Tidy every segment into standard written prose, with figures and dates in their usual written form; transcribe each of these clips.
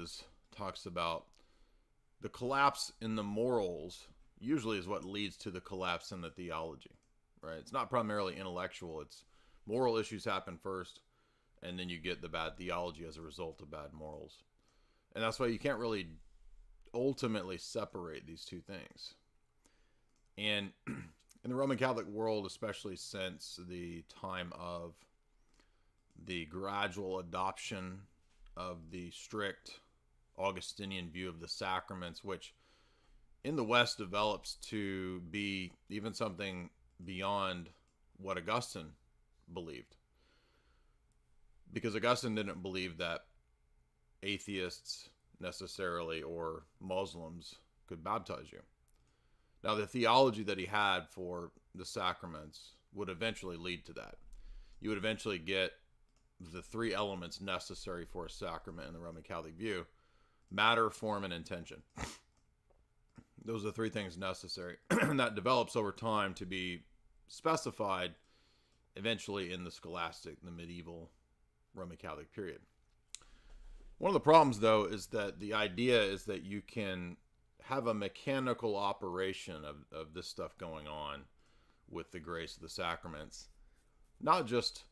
Praxis talks about the collapse in the morals usually is what leads to the collapse in the theology, right? It's not primarily intellectual. It's moral issues happen first, and then you get the bad theology as a result of bad morals. And that's why you can't really ultimately separate these two things. And in the Roman Catholic world, especially since the time of the gradual adoption of the strict Augustinian view of the sacraments, which in the West develops to be even something beyond what Augustine believed. Because Augustine didn't believe that atheists necessarily or Muslims could baptize you. Now, the theology that he had for the sacraments would eventually lead to that. You would eventually get the three elements necessary for a sacrament in the Roman Catholic view: matter, form, and intention. Those are the three things necessary. And that develops over time to be specified eventually in the scholastic, the medieval Roman Catholic period. One of the problems, though, is that the idea is that you can have a mechanical operation of this stuff going on with the grace of the sacraments, not just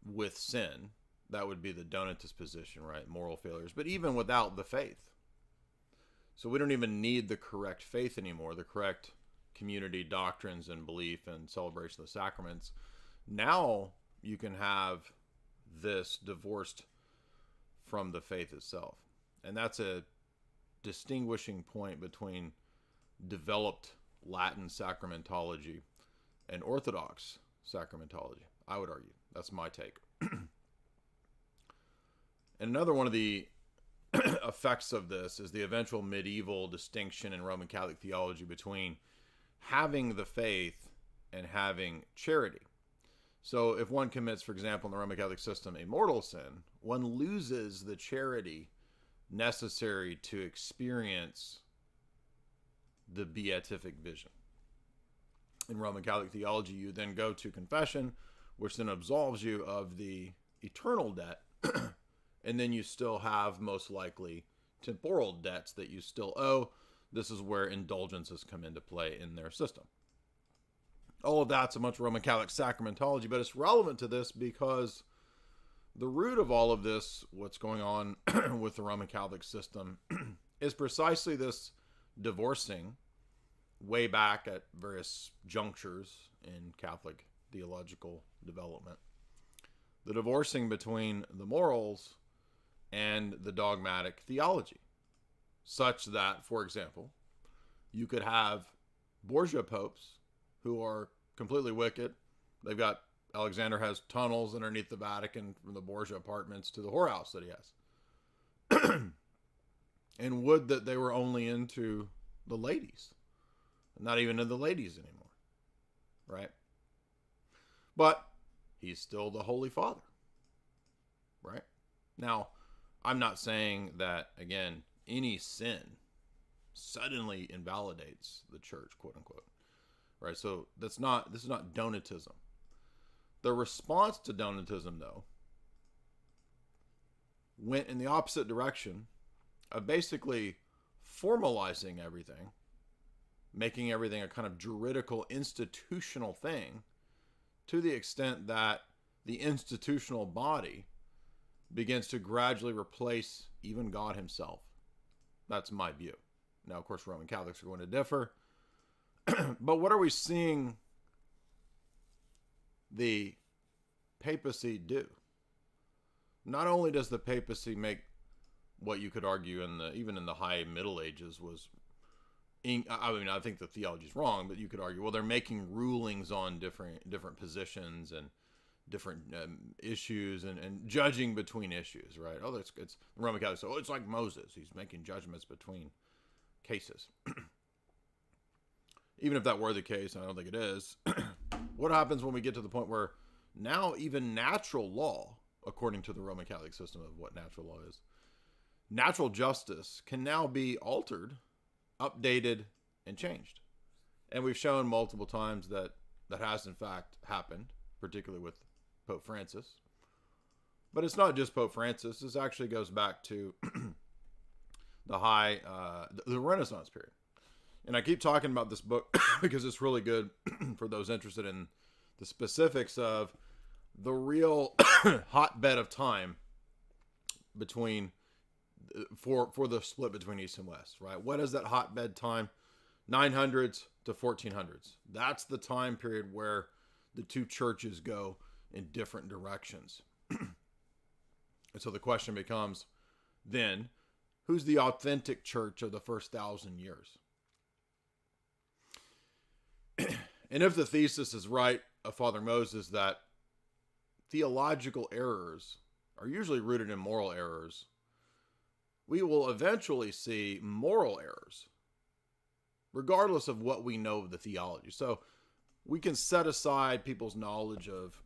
with sin. That would be the Donatus position, right? Moral failures, but even without the faith. So we don't even need the correct faith anymore, the correct community doctrines and belief and celebration of the sacraments. Now you can have this divorced from the faith itself. And that's a distinguishing point between developed Latin sacramentology and Orthodox sacramentology, I would argue. That's my take. And another one of the effects of this is the eventual medieval distinction in Roman Catholic theology between having the faith and having charity. So if one commits, for example, in the Roman Catholic system, a mortal sin, one loses the charity necessary to experience the beatific vision. In Roman Catholic theology, you then go to confession, which then absolves you of the eternal debt, and then you still have most likely temporal debts that you still owe. This is where indulgences come into play in their system. All of that's a much Roman Catholic sacramentology, but it's relevant to this because the root of all of this, what's going on with the Roman Catholic system, is precisely this divorcing way back at various junctures in Catholic theological development. The divorcing between the morals and the dogmatic theology, such that, for example, you could have Borgia popes who are completely wicked. They've got, Alexander has tunnels underneath the Vatican from the Borgia apartments to the whorehouse that he has. And would that they were only into the ladies, not even into the ladies anymore, right? But he's still the Holy Father, right? Now, I'm not saying that, again, any sin suddenly invalidates the church, quote unquote, right? So this is not Donatism. The response to Donatism, though, went in the opposite direction of basically formalizing everything, making everything a kind of juridical, institutional thing, to the extent that the institutional body begins to gradually replace even God himself. That's my view. Now, of course, Roman Catholics are going to differ. But what are we seeing the papacy do? Not only does the papacy make what you could argue even in the high Middle Ages was, I think the theology is wrong, but you could argue, well, they're making rulings on different positions and different issues and judging between issues, right? Oh, it's the Roman Catholics. Oh, it's like Moses. He's making judgments between cases. Even if that were the case, and I don't think it is, what happens when we get to the point where now even natural law, according to the Roman Catholic system of what natural law is, natural justice can now be altered, updated, and changed? And we've shown multiple times that has in fact happened, particularly with Pope Francis. But it's not just Pope Francis. This actually goes back to the Renaissance period. And I keep talking about this book because it's really good for those interested in the specifics of the real hotbed of time between for the split between East and West, right? What is that hotbed time? 900s to 1400s. That's the time period where the two churches go in different directions. And so the question becomes, then, who's the authentic church of the first 1,000 years? And if the thesis is right of Father Moses that theological errors are usually rooted in moral errors, we will eventually see moral errors, regardless of what we know of the theology. So we can set aside people's knowledge of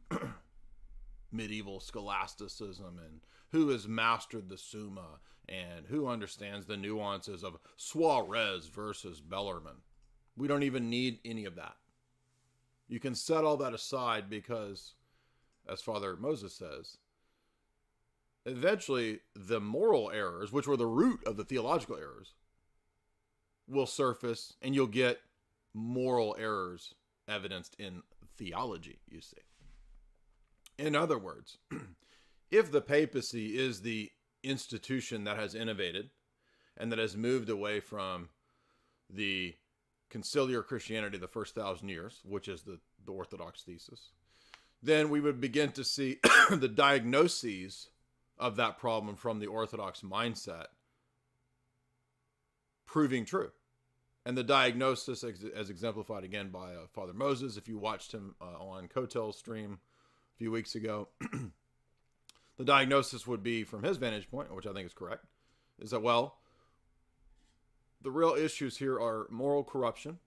medieval scholasticism and who has mastered the Summa and who understands the nuances of Suarez versus Bellarmine. We don't even need any of that. You can set all that aside because, as Father Moses says, eventually the moral errors, which were the root of the theological errors, will surface and you'll get moral errors evidenced in theology, you see. In other words, if the papacy is the institution that has innovated and that has moved away from the conciliar Christianity the first 1,000 years, which is the Orthodox thesis, then we would begin to see the diagnoses of that problem from the Orthodox mindset proving true. And the diagnosis, as exemplified again by Father Moses, if you watched him on Kotel's stream a few weeks ago, the diagnosis would be, from his vantage point, which I think is correct, is that, well, the real issues here are moral corruption,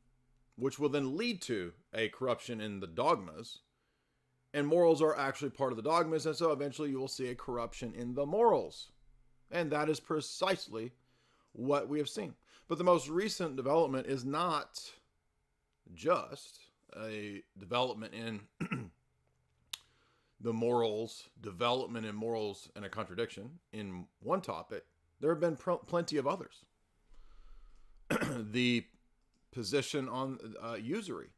which will then lead to a corruption in the dogmas. And morals are actually part of the dogmas, and so eventually you will see a corruption in the morals. And that is precisely what we have seen. But the most recent development is not just a development in the morals, development in morals and a contradiction in one topic. There have been plenty of others. The position on usury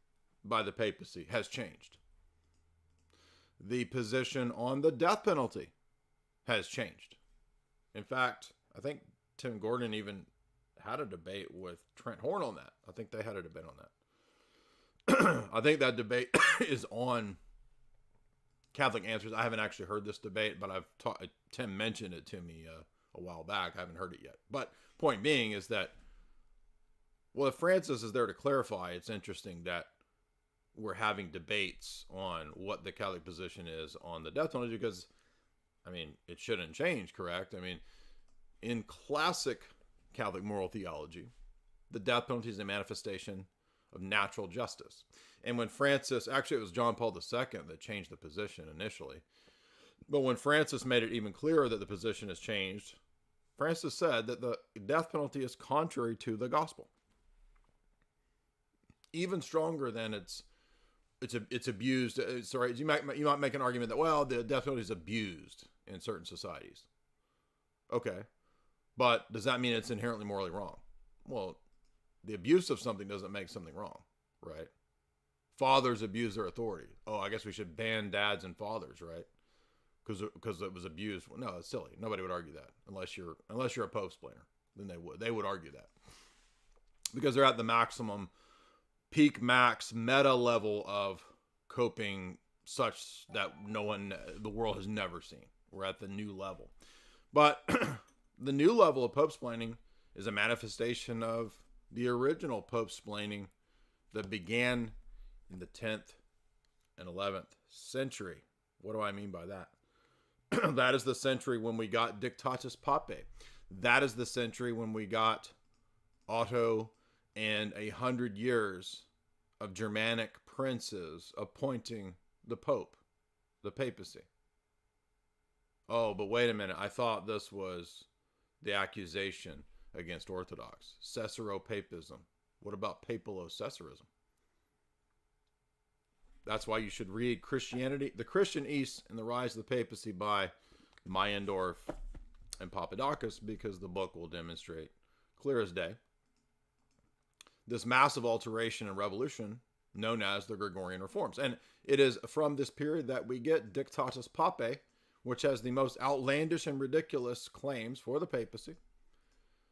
by the papacy has changed. The position on the death penalty has changed. In fact, I think Tim Gordon even had a debate with Trent Horn on that. I think they had a debate on that. I think that debate is on Catholic Answers. I haven't actually heard this debate, but Tim mentioned it to me a while back. I haven't heard it yet. But point being is that, well, if Francis is there to clarify, it's interesting that we're having debates on what the Catholic position is on the death penalty because, I mean, it shouldn't change, correct? I mean, in classic Catholic moral theology, the death penalty is a manifestation of natural justice. And when Francis, actually it was John Paul II that changed the position initially, but when Francis made it even clearer that the position has changed, Francis said that the death penalty is contrary to the gospel. Even stronger than it's abused. Sorry, you might make an argument that, well, the death penalty is abused in certain societies. Okay, but does that mean it's inherently morally wrong? Well, the abuse of something doesn't make something wrong, right? Fathers abuse their authority. Oh, I guess we should ban dads and fathers, right? Because it was abused. Well, no, it's silly. Nobody would argue that unless you're a Pope splainer. Then they would argue that because they're at the maximum, peak max meta level of coping such that the world has never seen. We're at the new level. But the new level of Pope splaining is a manifestation of the original Pope splaining that began in the 10th and 11th century. What do I mean by that? That is the century when we got Dictatus Papae. That is the century when we got Otto and 100 years of Germanic princes appointing the Pope, the papacy. Oh, but wait a minute. I thought this was the accusation against Orthodox. Caesaro-papism. What about papalo-Caesarism? That's why you should read Christianity, the Christian East and the Rise of the Papacy by Meyendorff and Papadakis, because the book will demonstrate clear as day. This massive alteration and revolution known as the Gregorian reforms. And it is from this period that we get Dictatus Papae, which has the most outlandish and ridiculous claims for the papacy,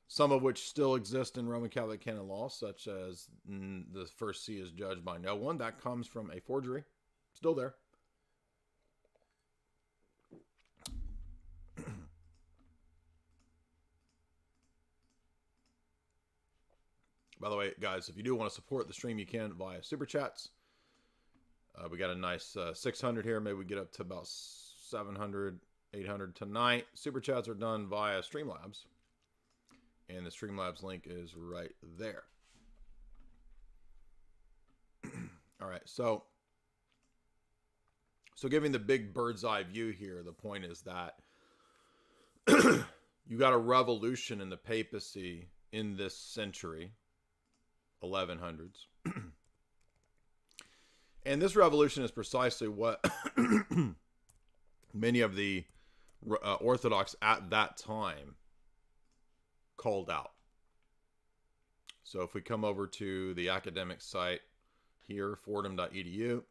some of which still exist in Roman Catholic canon law, such as the first see is judged by no one. That comes from a forgery. Still there. By the way, guys, if you do want to support the stream, you can via Super Chats. We got a nice 600 here. Maybe we get up to about 700, 800 tonight. Super Chats are done via Streamlabs. And the Streamlabs link is right there. All right, so giving the big bird's eye view here, the point is that you got a revolution in the papacy in this century, 1100s. And this revolution is precisely what many of the Orthodox at that time called out. So if we come over to the academic site here, fordham.edu,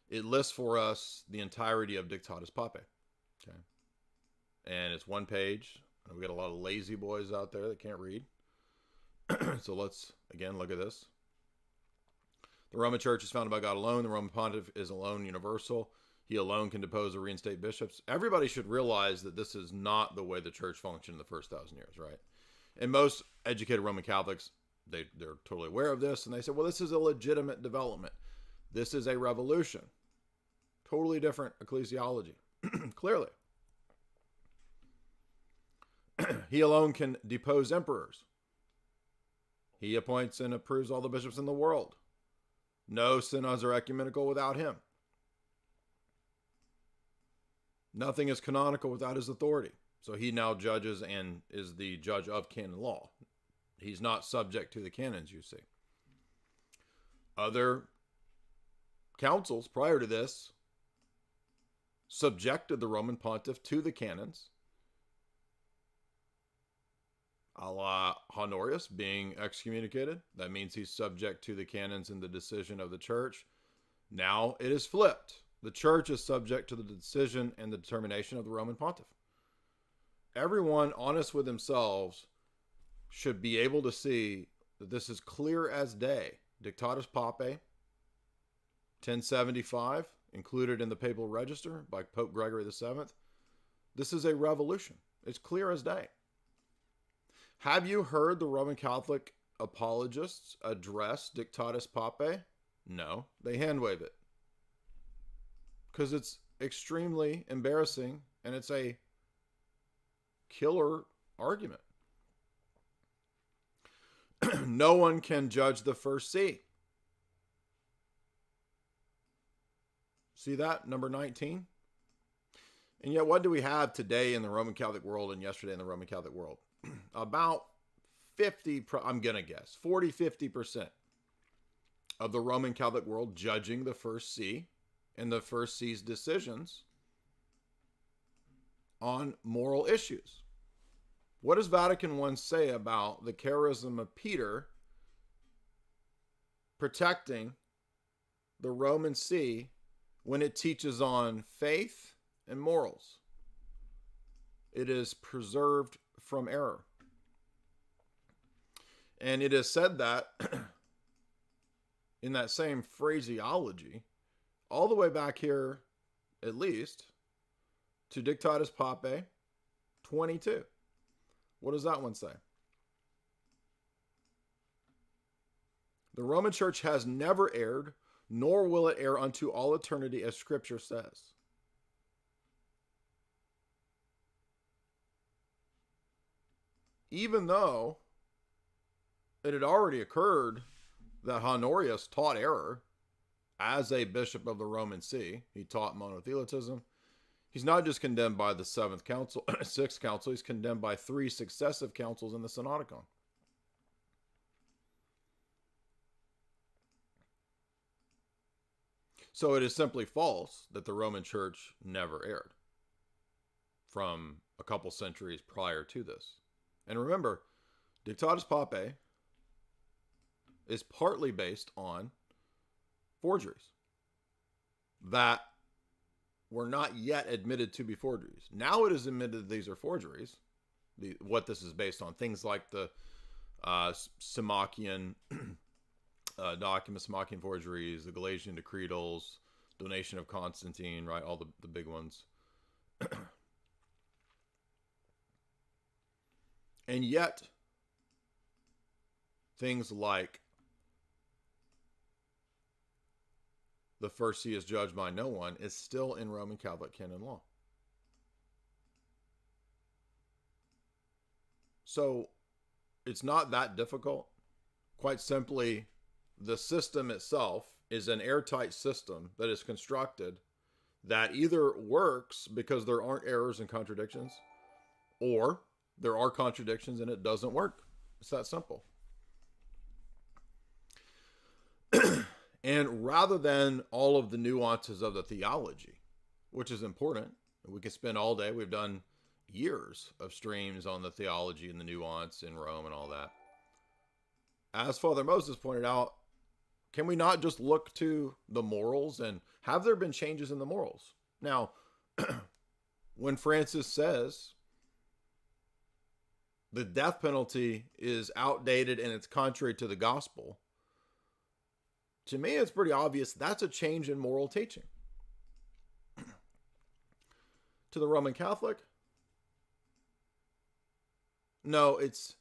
it lists for us the entirety of Dictatus Papae. Okay. And it's one page. We got a lot of lazy boys out there that can't read. So let's, again, look at this. The Roman Church is founded by God alone. The Roman Pontiff is alone universal. He alone can depose or reinstate bishops. Everybody should realize that this is not the way the church functioned in the first 1,000 years, right? And most educated Roman Catholics, they're totally aware of this. And they say, well, this is a legitimate development. This is a revolution. Totally different ecclesiology. Clearly. He alone can depose emperors. He appoints and approves all the bishops in the world. No synods are ecumenical without him. Nothing is canonical without his authority. So he now judges and is the judge of canon law. He's not subject to the canons, you see. Other councils prior to this subjected the Roman pontiff to the canons, a la Honorius being excommunicated. That means he's subject to the canons and the decision of the church. Now it is flipped. The church is subject to the decision and the determination of the Roman pontiff. Everyone honest with themselves should be able to see that this is clear as day. Dictatus Papae, 1075, included in the papal register by Pope Gregory VII. This is a revolution. It's clear as day. Have you heard the Roman Catholic apologists address Dictatus Papae? No, they handwave it. Because it's extremely embarrassing and it's a killer argument. No one can judge the first see. See that? Number 19. And yet what do we have today in the Roman Catholic world and yesterday in the Roman Catholic world? About 50, I'm going to guess, 40-50% of the Roman Catholic world judging the first see and the first see's decisions on moral issues. What does Vatican I say about the charism of Peter protecting the Roman see when it teaches on faith and morals? It is preserved from error. And it is said that in that same phraseology, all the way back here, at least, to Dictatus Papae 22. What does that one say? The Roman Church has never erred, nor will it err unto all eternity, as Scripture says. Even though it had already occurred that Honorius taught error as a bishop of the Roman See, he taught monothelitism. He's not just condemned by the Sixth Council, he's condemned by 3 successive councils in the Synodicon. So it is simply false that the Roman Church never erred from a couple centuries prior to this. And remember, Dictatus Papae is partly based on forgeries that were not yet admitted to be forgeries. Now it is admitted that these are forgeries. What this is based on, things like the Samakian documents, Samakian forgeries, the Galatian decretals, donation of Constantine, right? All the big ones. And yet, things like the first see is judged by no one is still in Roman Catholic canon law. So it's not that difficult. Quite simply, the system itself is an airtight system that is constructed that either works because there aren't errors and contradictions, or there are contradictions and it doesn't work. It's that simple. And rather than all of the nuances of the theology, which is important, we can spend all day, we've done years of streams on the theology and the nuance in Rome and all that. As Father Moses pointed out, can we not just look to the morals, and have there been changes in the morals? Now, when Francis says the death penalty is outdated and it's contrary to the gospel, to me it's pretty obvious that's a change in moral teaching. To the Roman Catholic, no, it's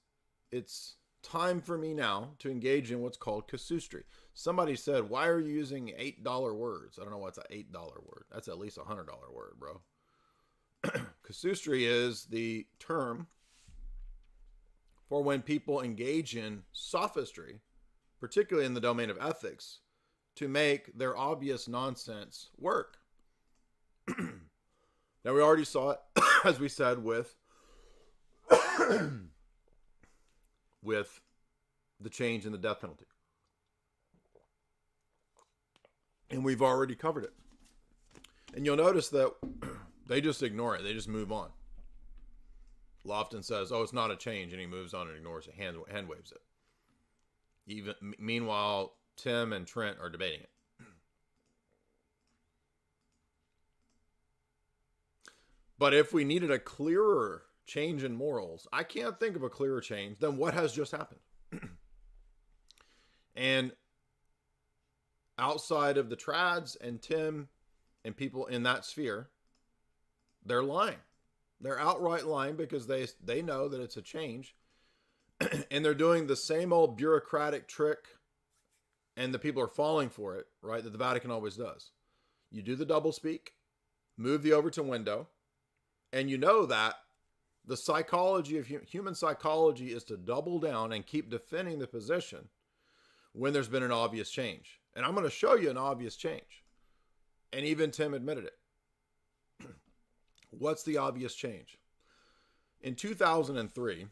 time for me now to engage in what's called casuistry. Somebody said, why are you using $8 words? I don't know what's an $8 word. That's at least a $100 word, bro. Casuistry is the term for when people engage in sophistry, particularly in the domain of ethics, to make their obvious nonsense work. Now, we already saw it, as we said, with the change in the death penalty. And we've already covered it. And you'll notice that they just ignore it. They just move on. Lofton says, oh, it's not a change, and he moves on and ignores it, hand waves it. Meanwhile, Tim and Trent are debating it. But if we needed a clearer change in morals, I can't think of a clearer change than what has just happened. And outside of the trads and Tim and people in that sphere, they're lying. They're outright lying because they know that it's a change. And they're doing the same old bureaucratic trick, and the people are falling for it, right, that the Vatican always does. You do the doublespeak, move the Overton window, and you know that the psychology of human psychology is to double down and keep defending the position when there's been an obvious change. And I'm going to show you an obvious change. And even Tim admitted it. What's the obvious change? In 2003,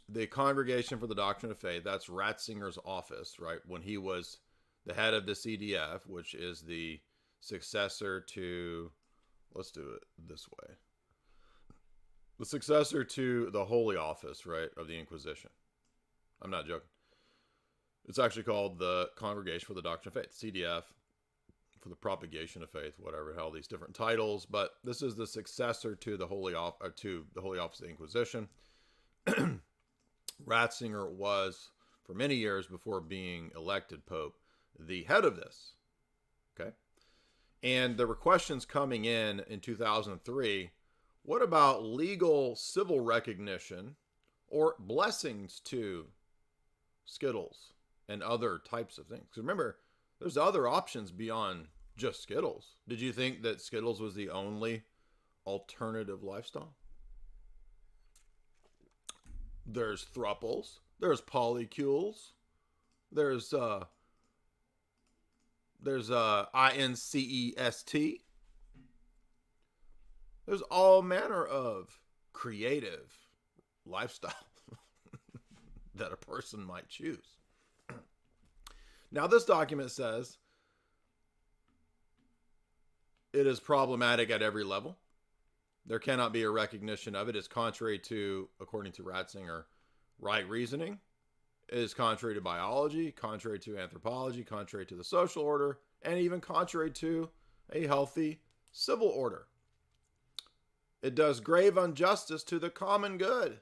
the Congregation for the Doctrine of Faith, that's Ratzinger's office, right, when he was the head of the CDF, which is the successor to, let's do it this way, the successor to the Holy Office, right, of the Inquisition. I'm not joking. It's actually called the Congregation for the Doctrine of Faith, CDF, for the propagation of faith, whatever, all these different titles. But this is the successor to the Holy Office of the Inquisition. Ratzinger was, for many years before being elected Pope, the head of this. Okay, and there were questions coming in 2003. What about legal civil recognition or blessings to Skittles and other types of things? Because remember, there's other options beyond just Skittles. Did you think that Skittles was the only alternative lifestyle? There's thruples. There's polycules. There's INCEST. There's all manner of creative lifestyle that a person might choose. Now, this document says it is problematic at every level. There cannot be a recognition of it. It's contrary to, according to Ratzinger, right reasoning. It is contrary to biology, contrary to anthropology, contrary to the social order, and even contrary to a healthy civil order. It does grave injustice to the common good.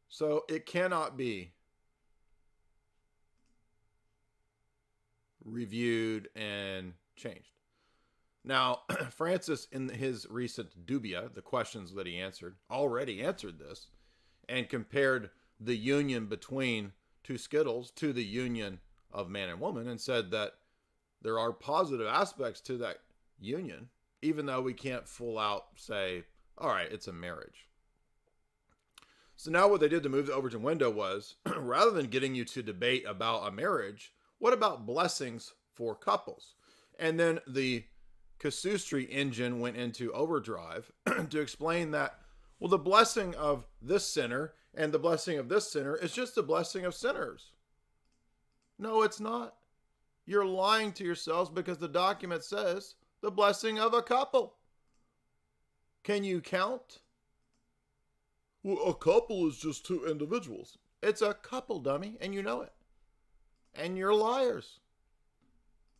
So it cannot be reviewed and changed. Now, Francis, in his recent dubia, the questions that he answered, already answered this and compared the union between two skittles to the union of man and woman, and said that there are positive aspects to that union, even though we can't full out say, all right, it's a marriage. So now what they did to move the Overton window was, rather than getting you to debate about a marriage, what about blessings for couples? And then the casuistry engine went into overdrive to explain that, well, the blessing of this sinner and the blessing of this sinner is just the blessing of sinners. No, it's not. You're lying to yourselves, because the document says the blessing of a couple. Can you count? Well, a couple is just two individuals. It's a couple, dummy, and you know it. And you're liars.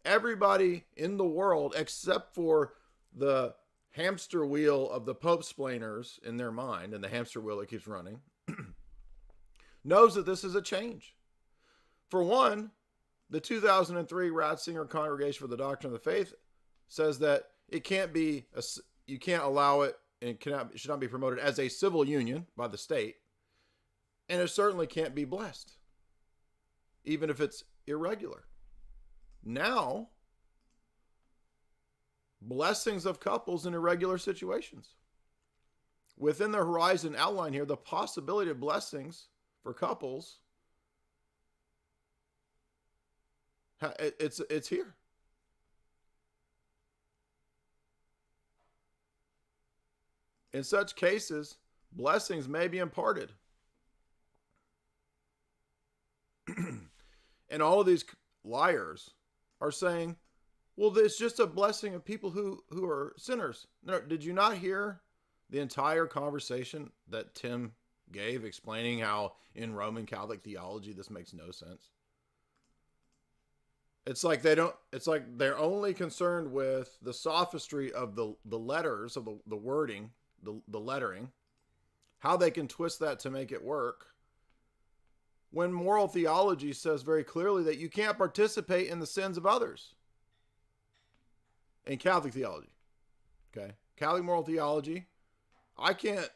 Everybody in the world, except for the hamster wheel of the Pope splainers in their mind, and the hamster wheel that keeps running, knows that this is a change. For one, the 2003 Ratzinger Congregation for the Doctrine of the Faith says that it can't be, you can't allow it, and it should not be promoted as a civil union by the state, and it certainly can't be blessed, even if it's irregular. Now, blessings of couples in irregular situations. Within the horizon outline here, the possibility of blessings for couples, it's here. In such cases, blessings may be imparted. And all of these liars are saying, well, it's just a blessing of people who are sinners. No, did you not hear the entire conversation that Tim gave explaining how in Roman Catholic theology this makes no sense? It's like they're only concerned with the sophistry of the letters, of the wording, the lettering, how they can twist that to make it work, when moral theology says very clearly that you can't participate in the sins of others. In Catholic theology, okay? Catholic moral theology, I can't,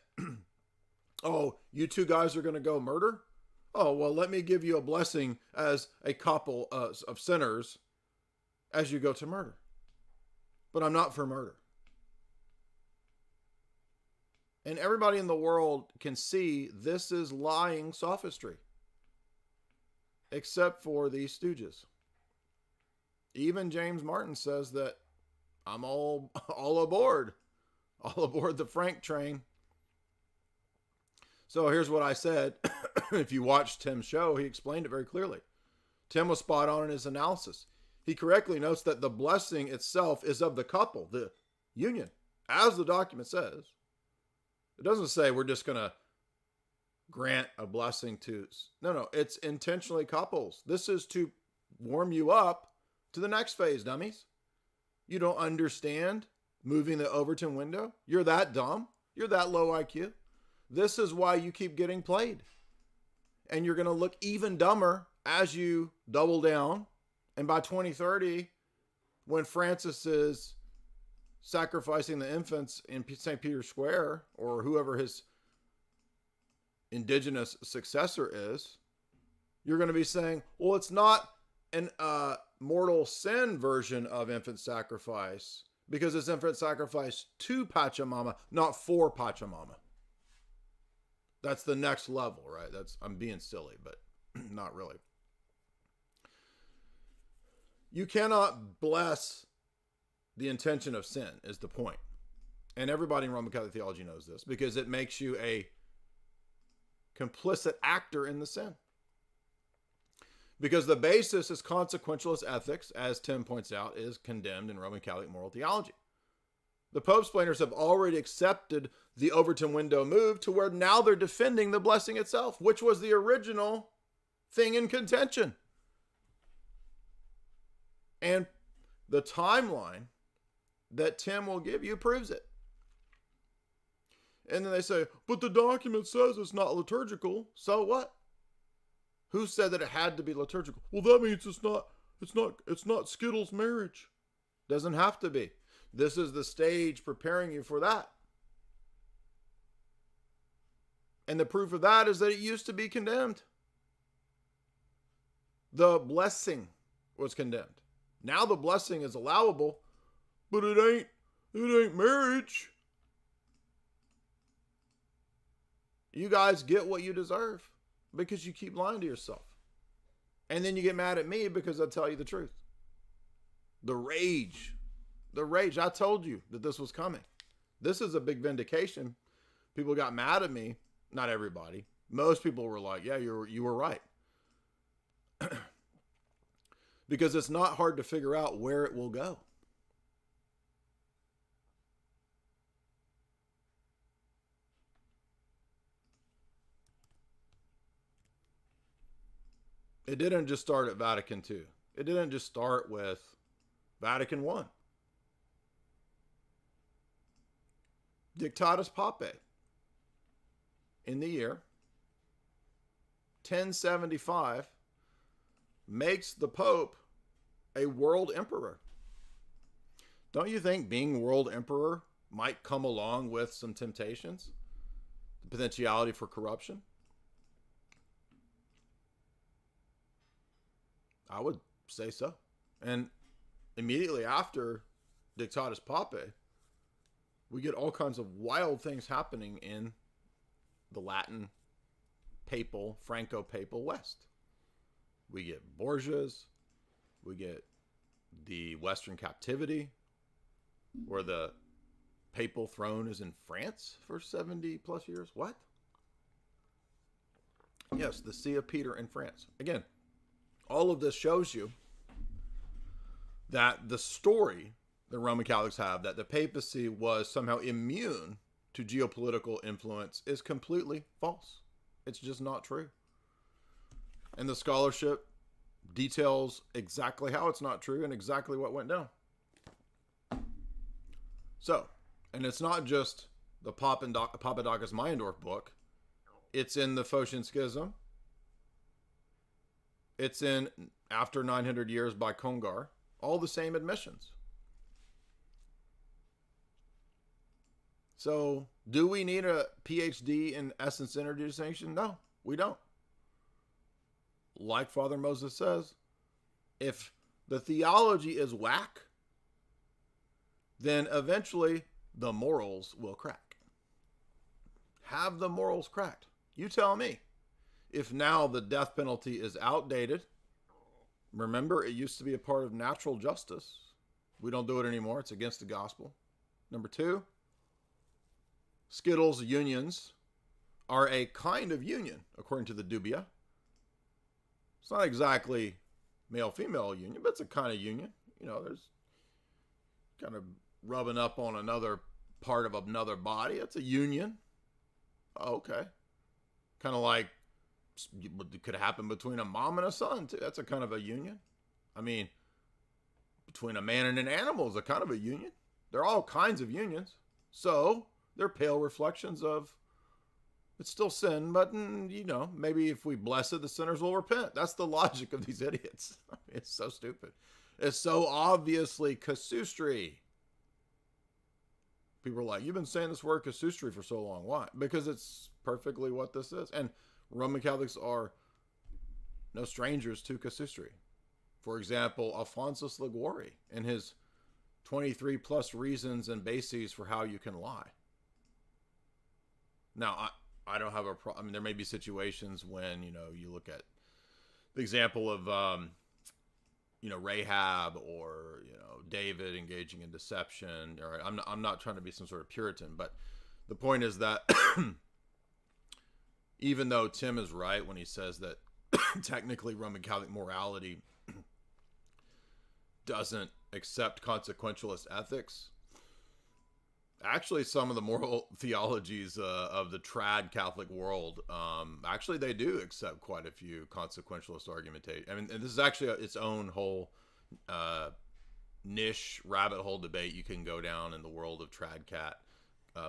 oh, you two guys are going to go murder? Oh, well, let me give you a blessing as a couple of sinners as you go to murder. But I'm not for murder. And everybody in the world can see this is lying sophistry, except for these stooges. Even James Martin says that I'm all aboard the Frank train. So here's what I said. If you watched Tim's show, he explained it very clearly. Tim was spot on in his analysis. He correctly notes that the blessing itself is of the couple, the union, as the document says. It doesn't say we're just going to grant a blessing to... No, it's intentionally couples. This is to warm you up to the next phase, dummies. You don't understand moving the Overton window? You're that dumb? You're that low IQ? This is why you keep getting played. And you're going to look even dumber as you double down. And by 2030, when Francis is sacrificing the infants in St. Peter's Square, or whoever his indigenous successor is, you're going to be saying, well, it's not an mortal sin version of infant sacrifice, because it's infant sacrifice to Pachamama, not for Pachamama. That's the next level, right? I'm being silly, but not really. You cannot bless the intention of sin, is the point. And everybody in Roman Catholic theology knows this, because it makes you a complicit actor in the sin. Because the basis is consequentialist ethics, as Tim points out, is condemned in Roman Catholic moral theology. The Pope splainers have already accepted the Overton window move to where now they're defending the blessing itself, which was the original thing in contention. And the timeline that Tim will give you proves it. And then they say, but the document says it's not liturgical. So what? Who said that it had to be liturgical? Well, that means it's not Skittles' marriage. Doesn't have to be. This is the stage preparing you for that. And the proof of that is that it used to be condemned. The blessing was condemned. Now the blessing is allowable, but it ain't marriage. You guys get what you deserve because you keep lying to yourself. And then you get mad at me because I tell you the truth. The rage. I told you that this was coming. This is a big vindication. People got mad at me. Not everybody. Most people were like, yeah, you were right. Because it's not hard to figure out where it will go. It didn't just start at Vatican II. It didn't just start with Vatican I. Dictatus Papae, in the year 1075, makes the Pope a world emperor. Don't you think being world emperor might come along with some temptations? The potentiality for corruption? I would say so. And immediately after Dictatus Papae, we get all kinds of wild things happening in the Latin papal, Franco-papal West. We get Borgias. We get the Western captivity, where the papal throne is in France for 70 plus years. What? Yes, the See of Peter in France. Again, all of this shows you that the story the Roman Catholics have, that the papacy was somehow immune to geopolitical influence, is completely false. It's just not true. And the scholarship details exactly how it's not true and exactly what went down. So, and it's not just the Papadakis Meyendorff book. It's in the Phocian Schism. It's in After 900 Years by Congar. All the same admissions. So, do we need a PhD in essence energy distinction? No, we don't. Like Father Moses says, if the theology is whack, then eventually the morals will crack. Have the morals cracked? You tell me. If now the death penalty is outdated, remember it used to be a part of natural justice. We don't do it anymore. It's against the gospel. Number 2, Skittles unions are a kind of union, according to the Dubia. It's not exactly male-female union, but it's a kind of union. You know, there's kind of rubbing up on another part of another body. It's a union. Oh, okay. Kind of like it could happen between a mom and a son, too. That's a kind of a union. I mean, between a man and an animal is a kind of a union. There are all kinds of unions. So, they're pale reflections of, it's still sin, but, you know, maybe if we bless it, the sinners will repent. That's the logic of these idiots. It's so stupid. It's so obviously casuistry. People are like, you've been saying this word casuistry for so long. Why? Because it's perfectly what this is. And Roman Catholics are no strangers to casuistry. For example, Alphonsus Liguori in his 23 plus reasons and bases for how you can lie. Now, I don't have a problem. I mean, there may be situations when, you know, you look at the example of, you know, Rahab or, you know, David engaging in deception. All right, I'm not trying to be some sort of Puritan, but the point is that even though Tim is right when he says that technically Roman Catholic morality doesn't accept consequentialist ethics, Actually, some of the moral theologies of the trad Catholic world, actually, they do accept quite a few consequentialist argumentation. I mean, and this is actually its own whole niche rabbit hole debate you can go down in the world of trad cat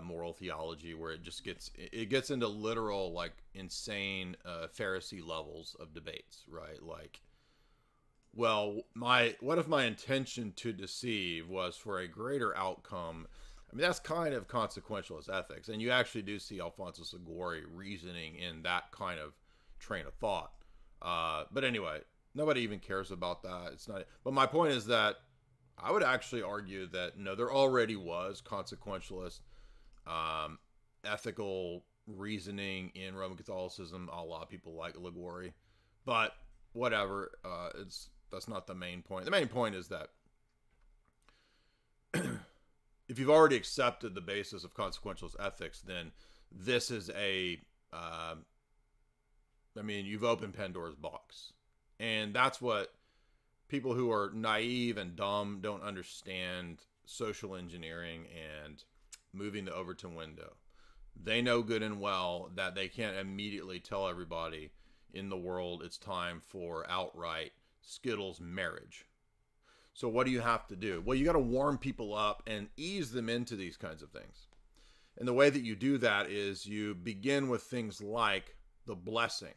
moral theology, where it gets into literal, like, insane Pharisee levels of debates, right? Like, well, what if my intention to deceive was for a greater outcome? I mean, that's kind of consequentialist ethics, and you actually do see Alfonso Liguori reasoning in that kind of train of thought. But anyway, nobody even cares about that. It's not. But my point is that I would actually argue that no, there already was consequentialist ethical reasoning in Roman Catholicism, a lot of people like Liguori, but whatever. That's not the main point. The main point is that if you've already accepted the basis of consequentialist ethics, then this is you've opened Pandora's box. And that's what people who are naive and dumb don't understand social engineering and moving the Overton window. They know good and well that they can't immediately tell everybody in the world it's time for outright Skittles marriage. So what do you have to do? Well, you got to warm people up and ease them into these kinds of things. And the way that you do that is you begin with things like the blessing.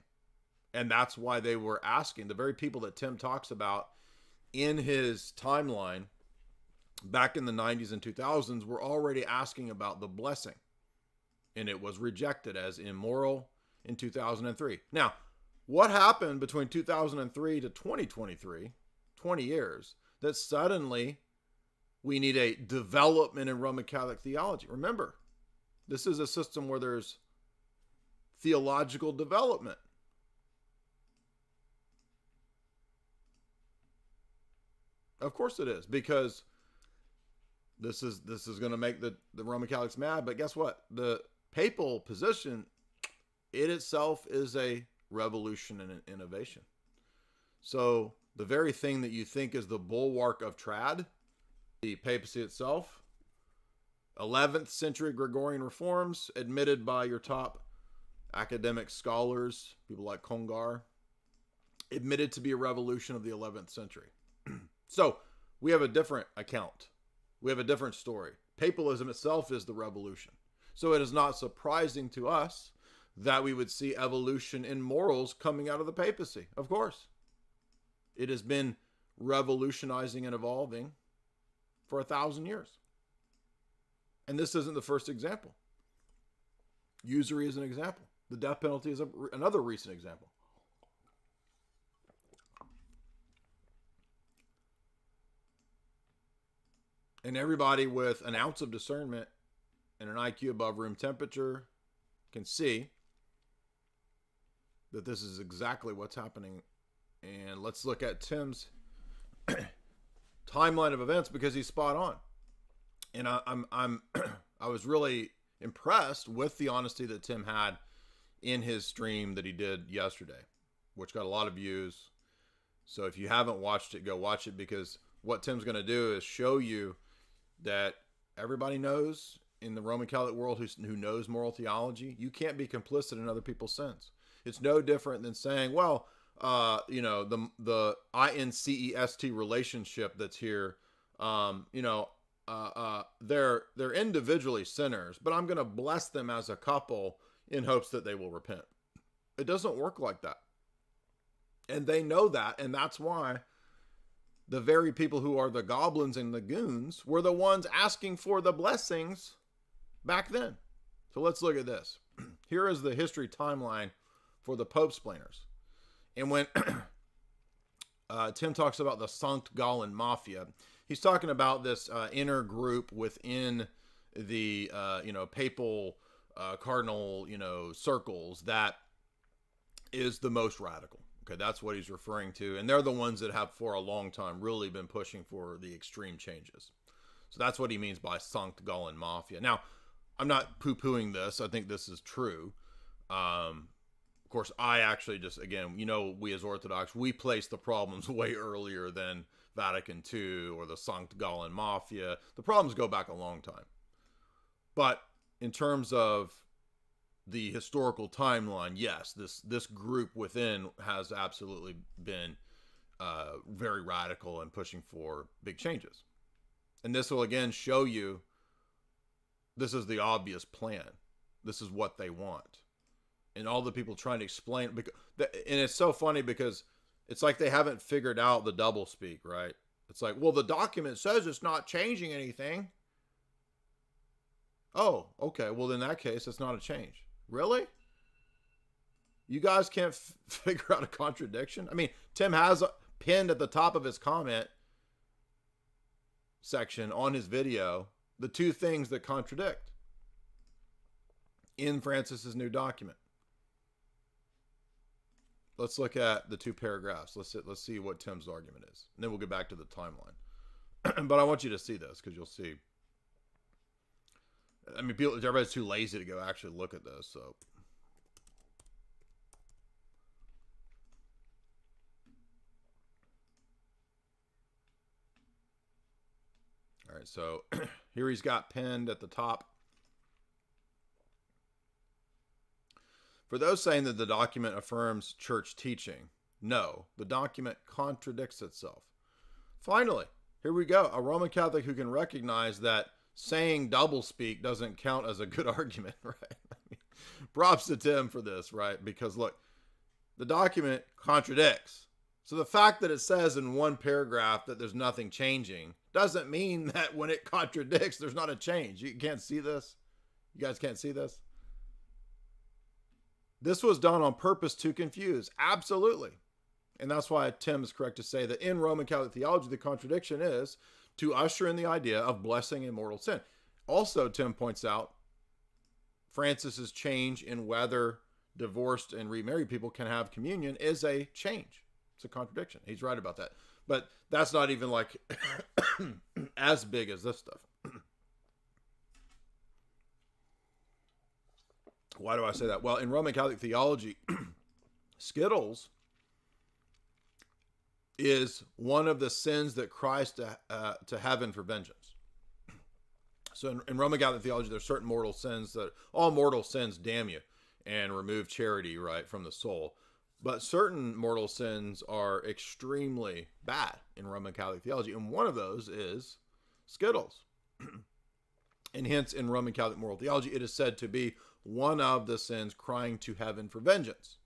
And that's why they were asking, the very people that Tim talks about in his timeline back in the 90s and 2000s were already asking about the blessing. And it was rejected as immoral in 2003. Now, what happened between 2003 to 2023, 20 years, that suddenly we need a development in Roman Catholic theology? Remember, this is a system where there's theological development. Of course it is, because this is going to make the Roman Catholics mad. But guess what? The papal position, it itself is a revolution and an innovation. So the very thing that you think is the bulwark of trad, the papacy itself, 11th century Gregorian reforms admitted by your top academic scholars, people like Congar, admitted to be a revolution of the 11th century. So we have a different account. We have a different story. Papalism itself is the revolution. So it is not surprising to us that we would see evolution in morals coming out of the papacy. Of course. It has been revolutionizing and evolving for 1,000 years. And this isn't the first example. Usury is an example. The death penalty is another recent example. And everybody with an ounce of discernment and an IQ above room temperature can see that this is exactly what's happening. And let's look at Tim's timeline of events, because he's spot on. And I was really impressed with the honesty that Tim had in his stream that he did yesterday, which got a lot of views. So if you haven't watched it, go watch it, because what Tim's going to do is show you that everybody knows in the Roman Catholic world who knows moral theology, you can't be complicit in other people's sins. It's no different than saying, well, the INCEST relationship that's here, they're individually sinners, but I'm going to bless them as a couple in hopes that they will repent. It doesn't work like that. And they know that, and that's why the very people who are the goblins and the goons were the ones asking for the blessings back then. So let's look at this. Here is the history timeline for the Pope-splainers. And when Tim talks about the Sankt Gallen Mafia, he's talking about this inner group within the papal cardinal circles that is the most radical. Okay, that's what he's referring to. And they're the ones that have for a long time really been pushing for the extreme changes. So that's what he means by Sankt Gallen Mafia. Now, I'm not poo-pooing this. I think this is true. Of course, I actually just, again, we as Orthodox, we place the problems way earlier than Vatican II or the Sankt Gallen Mafia. The problems go back a long time. But in terms of the historical timeline, yes, this group within has absolutely been very radical and pushing for big changes. And this will again show you this is the obvious plan. This is what they want. And all the people trying to explain, and it's so funny because it's like they haven't figured out the doublespeak, right? It's like, well, the document says it's not changing anything. Oh, okay. Well, in that case, it's not a change. Really? You guys can't figure out a contradiction? I mean, Tim has pinned at the top of his comment section on his video the two things that contradict in Francis's new document. Let's look at the two paragraphs. Let's see what Tim's argument is. And then we'll get back to the timeline. But I want you to see this because you'll see. I mean, everybody's too lazy to go actually look at this. So, all right. So here he's got pinned at the top. For those saying that the document affirms church teaching, no, the document contradicts itself. Finally, here we go. A Roman Catholic who can recognize that saying doublespeak doesn't count as a good argument, right? I mean, props to Tim for this, right? Because look, the document contradicts. So the fact that it says in one paragraph that there's nothing changing doesn't mean that when it contradicts, there's not a change. You can't see this? You guys can't see this? This was done on purpose to confuse. Absolutely. And that's why Tim is correct to say that in Roman Catholic theology, the contradiction is to usher in the idea of blessing and mortal sin. Also, Tim points out, Francis's change in whether divorced and remarried people can have communion is a change. It's a contradiction. He's right about that. But that's not even like as big as this stuff. Why do I say that? Well, in Roman Catholic theology, skittles is one of the sins that cries to heaven for vengeance. So in Roman Catholic theology, there's certain mortal sins that all mortal sins damn you and remove charity, right, from the soul. But certain mortal sins are extremely bad in Roman Catholic theology. And one of those is skittles. And hence in Roman Catholic moral theology, it is said to be one of the sins crying to heaven for vengeance.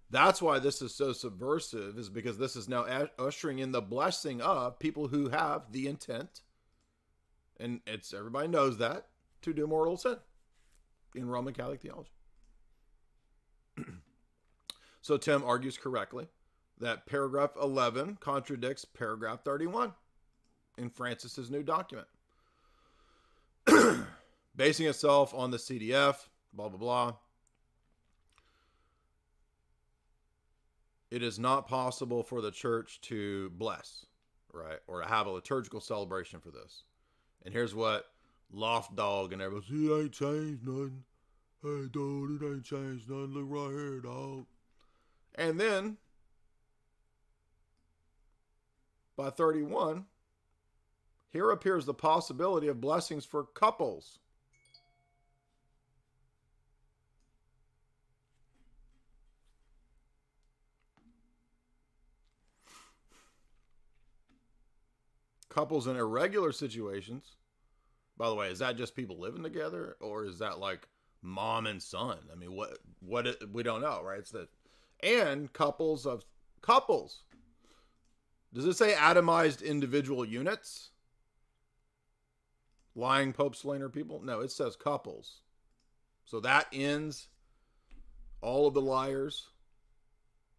That's why this is so subversive, is because this is now ushering in the blessing of people who have the intent, and everybody knows that, to do mortal sin in Roman Catholic theology. So Tim argues correctly that paragraph 11 contradicts paragraph 31 in Francis's new document. Basing itself on the CDF, blah, blah, blah. It is not possible for the church to bless, right? Or to have a liturgical celebration for this. And here's what Loft Dog and everyone, he ain't changed nothing. Hey, dude, it ain't changed nothing. Look right here, dog. And then, by 31, here appears the possibility of blessings for couples. Couples in irregular situations. By the way, is that just people living together, or is that like mom and son? I mean, what we don't know, right? It's that, and couples. Does it say atomized individual units? Lying Pope Slainer people? No, it says couples. So that ends all of the liars.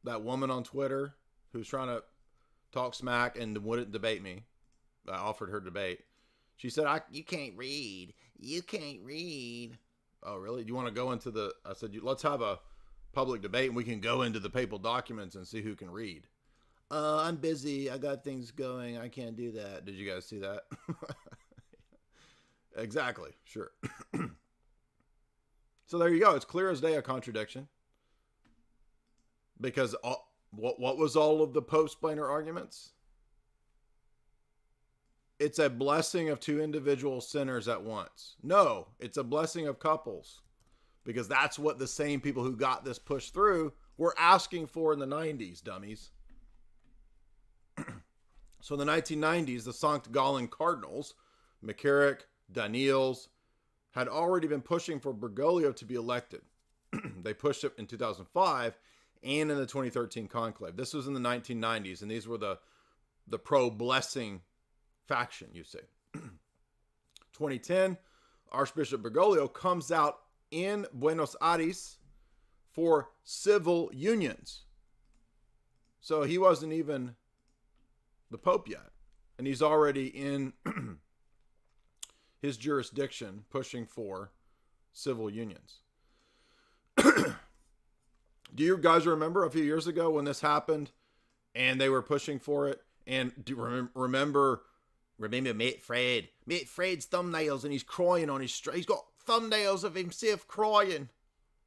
That woman on Twitter who's trying to talk smack and wouldn't debate me. I offered her debate. She said, you can't read. You can't read. Oh, really? You want to go into the... I said, let's have a public debate and we can go into the papal documents and see who can read. I'm busy. I got things going. I can't do that. Did you guys see that? Exactly. Sure. So there you go. It's clear as day a contradiction. Because what was all of the post-planar arguments? it's a blessing of two individual sinners at once. No, it's a blessing of couples, because that's what the same people who got this pushed through were asking for in the 90s, dummies. So in the 1990s, the Sankt Gallen Cardinals, McCarrick, Daniels, had already been pushing for Bergoglio to be elected. They pushed it in 2005 and in the 2013 conclave. This was in the 1990s, and these were the pro-blessing faction, you see. 2010, Archbishop Bergoglio comes out in Buenos Aires for civil unions. So he wasn't even the Pope yet, and he's already in his jurisdiction pushing for civil unions. Do you guys remember a few years ago when this happened and they were pushing for it? And do you remember Mate Fred? Mate Fred's thumbnails, and he's crying on his street. He's got thumbnails of himself crying.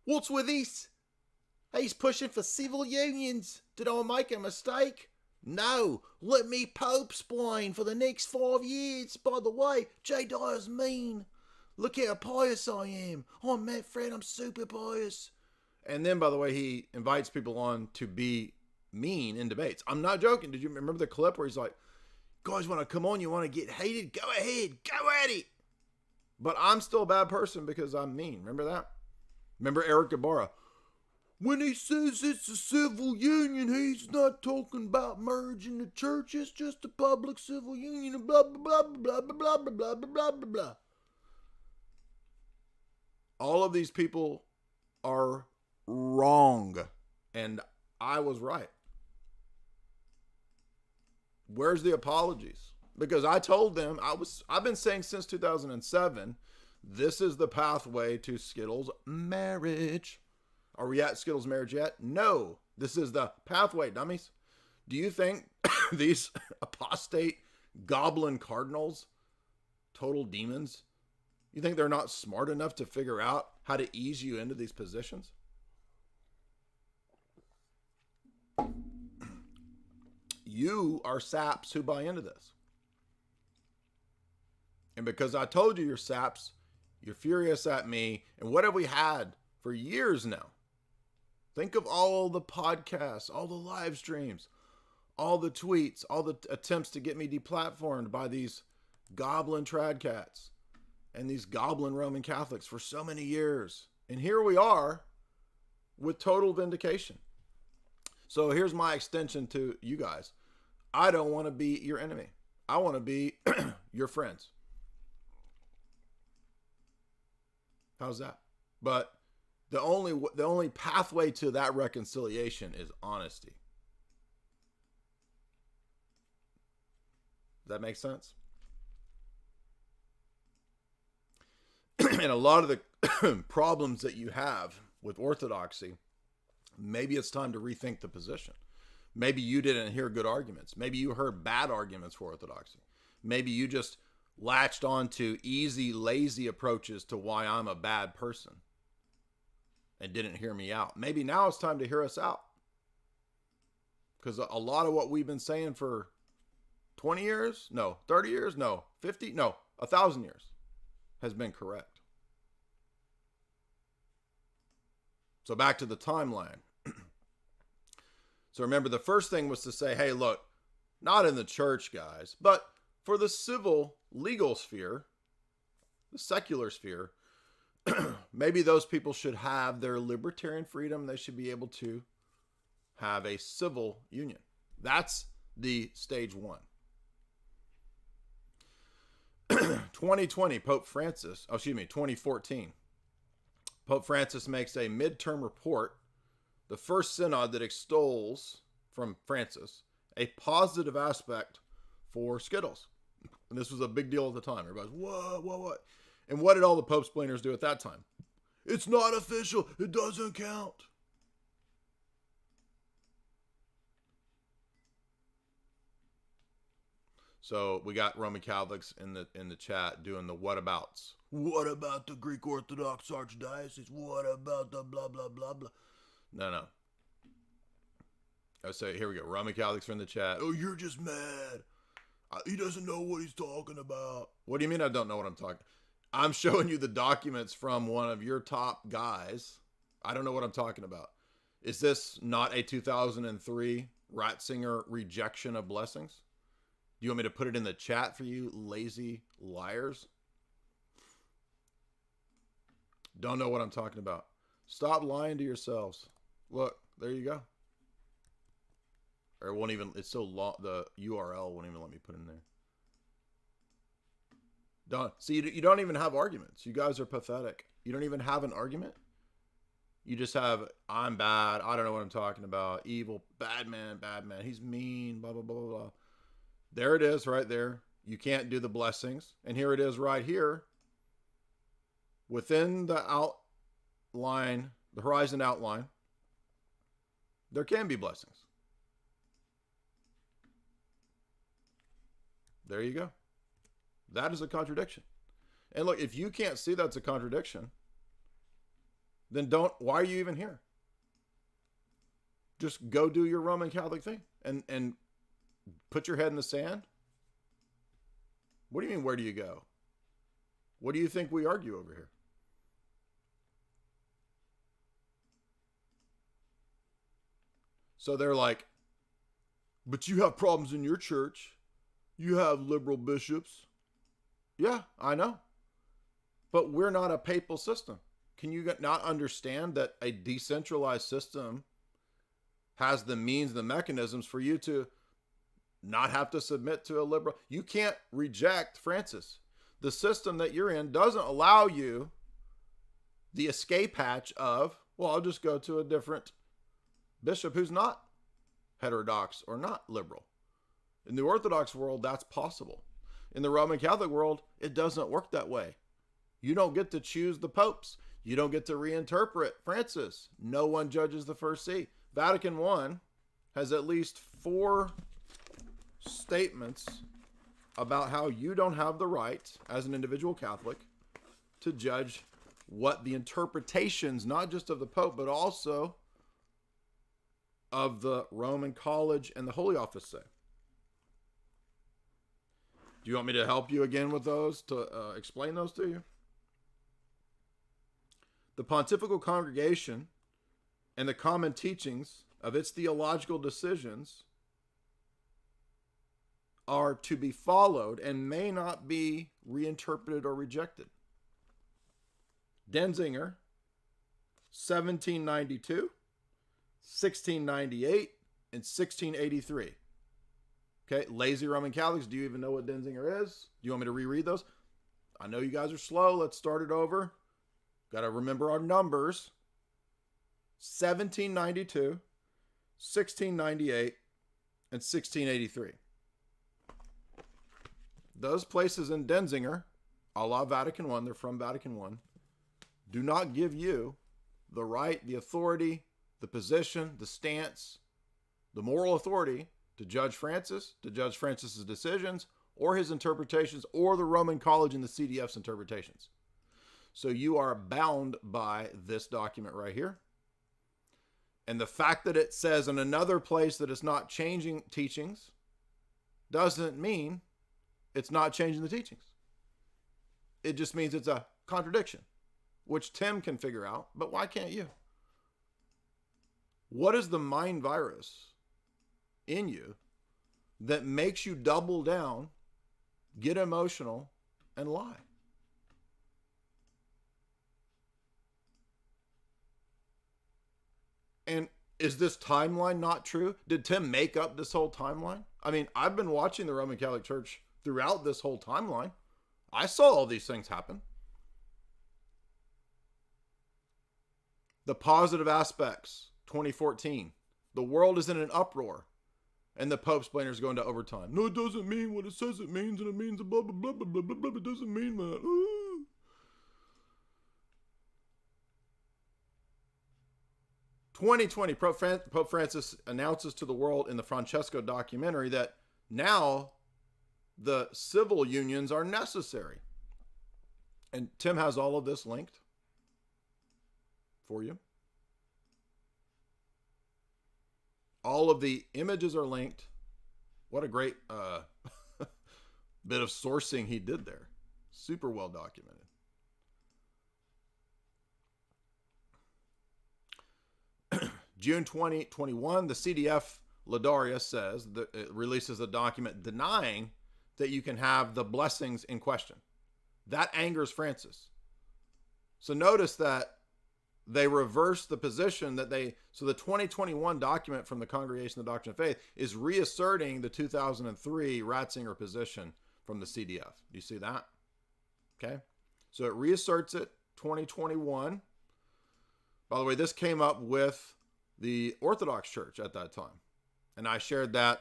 What's with this? He's pushing for civil unions. Did I make a mistake? No, let me Pope splain for the next 5 years. By the way, J. Dyer's mean. Look how pious I am. I'm Matt Fred, I'm super pious. And then, by the way, he invites people on to be mean in debates. I'm not joking. Did you remember the clip where he's like, guys want to come on, you want to get hated? Go ahead, go at it. But I'm still a bad person because I'm mean. Remember that? Remember Eric Ibarra? When he says it's a civil union, he's not talking about merging the church. It's just a public civil union and blah, blah, blah, blah, blah, blah, blah, blah, blah, blah, blah. All of these people are wrong. And I was right. Where's the apologies? Because I told them, I've been saying since 2007, this is the pathway to Skittles' marriage. Are we at Skittles' marriage yet? No. This is the pathway, dummies. Do you think these apostate goblin cardinals, total demons, you think they're not smart enough to figure out how to ease you into these positions? You are saps who buy into this. And because I told you you're saps, you're furious at me. And what have we had for years now? Think of all the podcasts, all the live streams, all the tweets, all the attempts to get me deplatformed by these goblin trad cats and these goblin Roman Catholics for so many years. And here we are with total vindication. So here's my extension to you guys. I don't want to be your enemy. I want to be your friends. How's that? But the only pathway to that reconciliation is honesty. Does that make sense? And a lot of the problems that you have with orthodoxy, maybe it's time to rethink the position. Maybe you didn't hear good arguments. Maybe you heard bad arguments for orthodoxy. Maybe you just latched on to easy, lazy approaches to why I'm a bad person and didn't hear me out. Maybe now it's time to hear us out. Because a lot of what we've been saying for 20 years, no, 30 years, no, 50, no, 1,000 years has been correct. So back to the timeline. So remember, the first thing was to say, hey, look, not in the church, guys, but for the civil legal sphere, the secular sphere, maybe those people should have their libertarian freedom. They should be able to have a civil union. That's the stage one. 2014, Pope Francis makes a midterm report, the first synod that extols from Francis a positive aspect for Skittles. And this was a big deal at the time. Everybody's, what? And what did all the Pope splainers do at that time? It's not official. It doesn't count. So we got Roman Catholics in the chat doing the whatabouts. What about the Greek Orthodox Archdiocese? What about the blah, blah, blah, blah? No. I say, here we go. Roman Catholics are in the chat. Oh, you're just mad. He doesn't know what he's talking about. What do you mean I don't know what I'm talking? I'm showing you the documents from one of your top guys. I don't know what I'm talking about. Is this not a 2003 Ratzinger rejection of blessings? Do you want me to put it in the chat for you lazy liars? Don't know what I'm talking about. Stop lying to yourselves. Look, there you go. Or it won't even, it's so long, the URL won't even let me put in there. Don't, see, you don't even have arguments. You guys are pathetic. You don't even have an argument. You just have, I'm bad, I don't know what I'm talking about, evil, bad man, he's mean, blah, blah, blah, blah, blah. There it is right there. You can't do the blessings. And here it is right here. Within the outline, the horizon outline, there can be blessings. There you go. That is a contradiction. And look, if you can't see that's a contradiction, then why are you even here? Just go do your Roman Catholic thing and put your head in the sand. What do you mean, where do you go? What do you think we argue over here? So they're like, but you have problems in your church. You have liberal bishops. Yeah, I know. But we're not a papal system. Can you not understand that a decentralized system has the means, the mechanisms for you to not have to submit to a liberal? You can't reject Francis. The system that you're in doesn't allow you the escape hatch of, well, I'll just go to a different bishop who's not heterodox or not liberal. In the Orthodox world, that's possible. In the Roman Catholic world, it doesn't work that way. You don't get to choose the popes. You don't get to reinterpret Francis. No one judges the first see. Vatican I has at least 4 statements about how you don't have the right, as an individual Catholic, to judge what the interpretations, not just of the Pope, but also of the Roman College and the Holy Office say. Do you want me to help you again with those, to explain those to you? The Pontifical Congregation and the common teachings of its theological decisions are to be followed and may not be reinterpreted or rejected. Denzinger, 1792, 1698, and 1683. Okay, lazy Roman Catholics, do you even know what Denzinger is? Do you want me to reread those? I know you guys are slow. Let's start it over. Got to remember our numbers. 1792, 1698, and 1683. Those places in Denzinger, a la Vatican I, they're from Vatican I, do not give you the right, the authority, the position, the stance, the moral authority to judge Francis, to judge Francis's decisions, or his interpretations, or the Roman College and the CDF's interpretations. So you are bound by this document right here. And the fact that it says in another place that it's not changing teachings doesn't mean it's not changing the teachings. It just means it's a contradiction, which Tim can figure out, but why can't you? What is the mind virus in you that makes you double down, get emotional, and lie? And is this timeline not true? Did Tim make up this whole timeline? I mean, I've been watching the Roman Catholic Church throughout this whole timeline. I saw all these things happen. The positive aspects, 2014. The world is in an uproar. And the Pope's planers go into overtime. No, it doesn't mean what it says it means, and it means blah, blah, blah, blah, blah, blah, blah. It doesn't mean that. 2020, Pope Francis announces to the world in the Francesco documentary that now the civil unions are necessary. And Tim has all of this linked for you. All of the images are linked. What a great bit of sourcing he did there. Super well documented. June 2021, the CDF Ladaria says that it releases a document denying that you can have the blessings in question. That angers Francis. So notice that they reverse the position that so the 2021 document from the Congregation of the Doctrine of Faith is reasserting the 2003 Ratzinger position from the CDF. Do you see that? Okay. So it reasserts it, 2021. By the way, this came up with the Orthodox Church at that time. And I shared that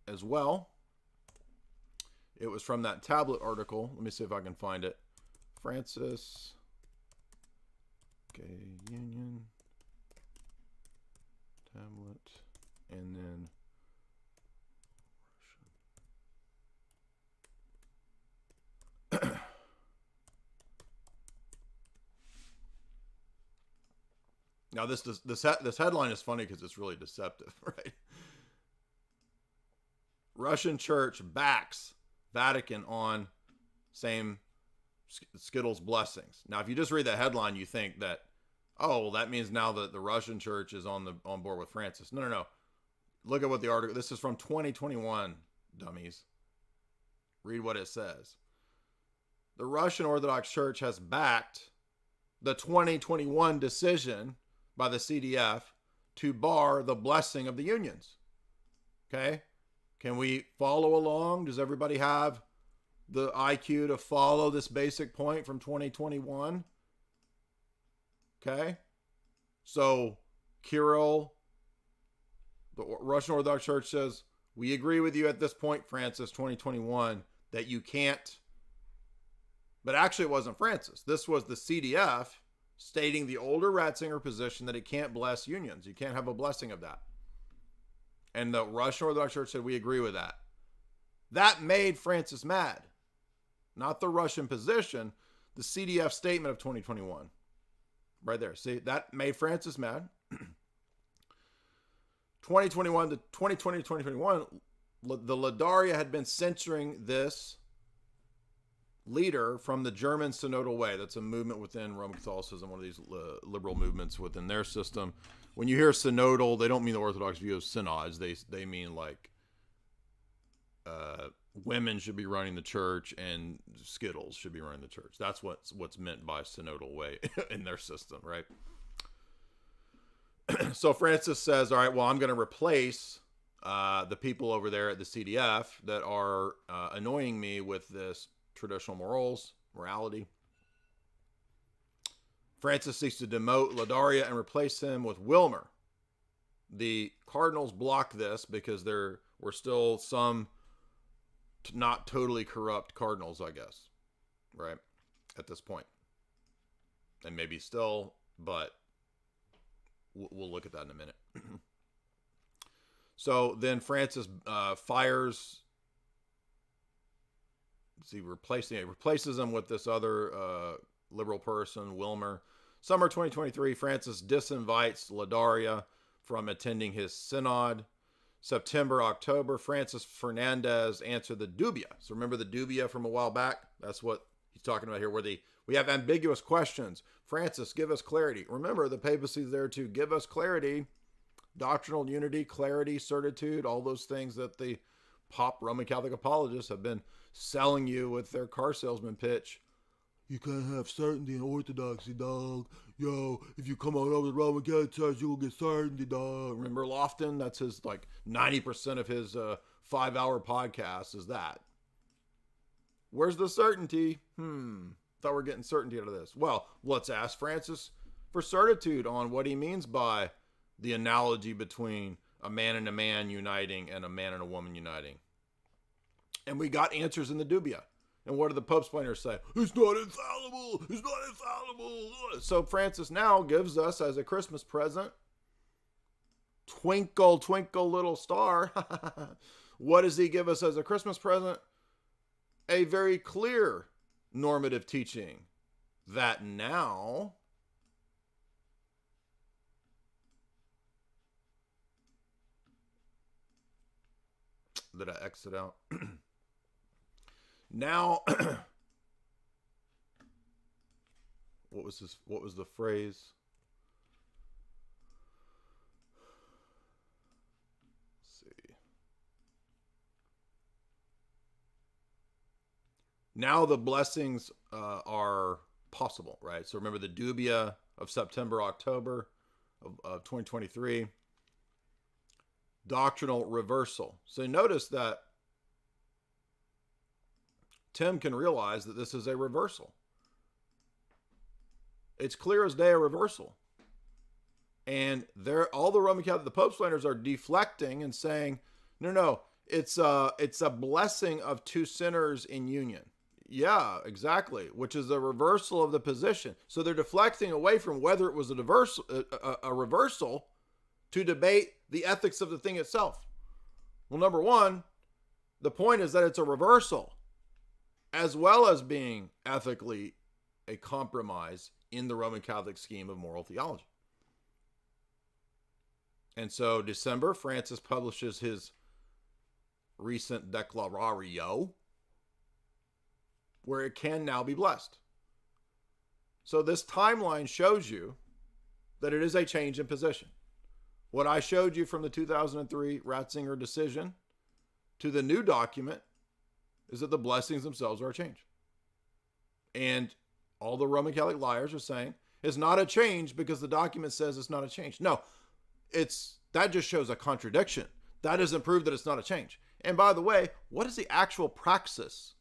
as well. It was from that tablet article. Let me see if I can find it. Francis, okay, Union, tablet, and then Russian. Now this headline is funny because it's really deceptive, right? Russian Church backs Vatican on same Skittles blessings. Now, if you just read that headline, you think that, oh, well, that means now that the Russian Church is on board with Francis. No. Look at what the article. This is from 2021, dummies. Read what it says. The Russian Orthodox Church has backed the 2021 decision by the CDF to bar the blessing of the unions. Okay? Can we follow along? Does everybody have the IQ to follow this basic point from 2021? Okay? So, Kirill, the Russian Orthodox Church says, we agree with you at this point, Francis, 2021, that you can't. But actually, it wasn't Francis. This was the CDF stating the older Ratzinger position that it can't bless unions. You can't have a blessing of that. And the Russian Orthodox Church said, we agree with that. That made Francis mad. Not the Russian position, the CDF statement of 2021. Right there. See, that made Francis mad. 2021 to 2020 to 2021, the Ladaria had been censoring this leader from the German synodal way. That's a movement within Roman Catholicism, one of these liberal movements within their system. When you hear synodal, they don't mean the Orthodox view of synods. They mean like women should be running the church and Skittles should be running the church. That's what's meant by synodal way in their system, right? So Francis says, all right, well, I'm going to replace the people over there at the CDF that are annoying me with this traditional morality. Francis seeks to demote Ladaria and replace him with Wilmer. The cardinals block this because there were still some not totally corrupt cardinals, I guess, right, at this point. And maybe still, but we'll look at that in a minute. So then Francis fires... He replaces him with this other liberal person, Wilmer. Summer 2023, Francis disinvites Ladaria from attending his synod. September, October, Francis Fernandez answered the dubia. So remember the dubia from a while back? That's what he's talking about here, where we have ambiguous questions. Francis, give us clarity. Remember, the papacy is there to give us clarity, doctrinal unity, clarity, certitude, all those things that the pop Roman Catholic apologists have been selling you with their car salesman pitch. You can't have certainty in orthodoxy, dog. Yo, if you come on over to the Roman Catholic Church, you will get certainty, dog. Remember Lofton? That's his, 90% of his 5-hour podcast is that. Where's the certainty? Thought we're getting certainty out of this. Well, let's ask Francis for certitude on what he means by the analogy between a man and a man uniting and a man and a woman uniting. And we got answers in the dubia. And what do the Pope's planners say? It's not infallible. It's not infallible. So Francis now gives us as a Christmas present, twinkle, twinkle, little star. What does he give us as a Christmas present? A very clear normative teaching that now did I exit out? Now, what was this? What was the phrase? Let's see. Now the blessings are possible, right? So remember the dubia of September, October of 2023. Doctrinal reversal. So notice that Tim can realize that this is a reversal. It's clear as day a reversal. And all the Roman Catholic, the Pope slanders are deflecting and saying, no, it's a blessing of two sinners in union. Yeah, exactly, which is a reversal of the position. So they're deflecting away from whether it was a reversal to debate the ethics of the thing itself. Well, number one, the point is that it's a reversal, as well as being ethically a compromise in the Roman Catholic scheme of moral theology. And so December, Francis publishes his recent Declarario, where it can now be blessed. So this timeline shows you that it is a change in position. What I showed you from the 2003 Ratzinger decision to the new document is that the blessings themselves are a change. And all the Roman Catholic liars are saying it's not a change because the document says it's not a change. No, that just shows a contradiction. That doesn't prove that it's not a change. And by the way, what is the actual praxis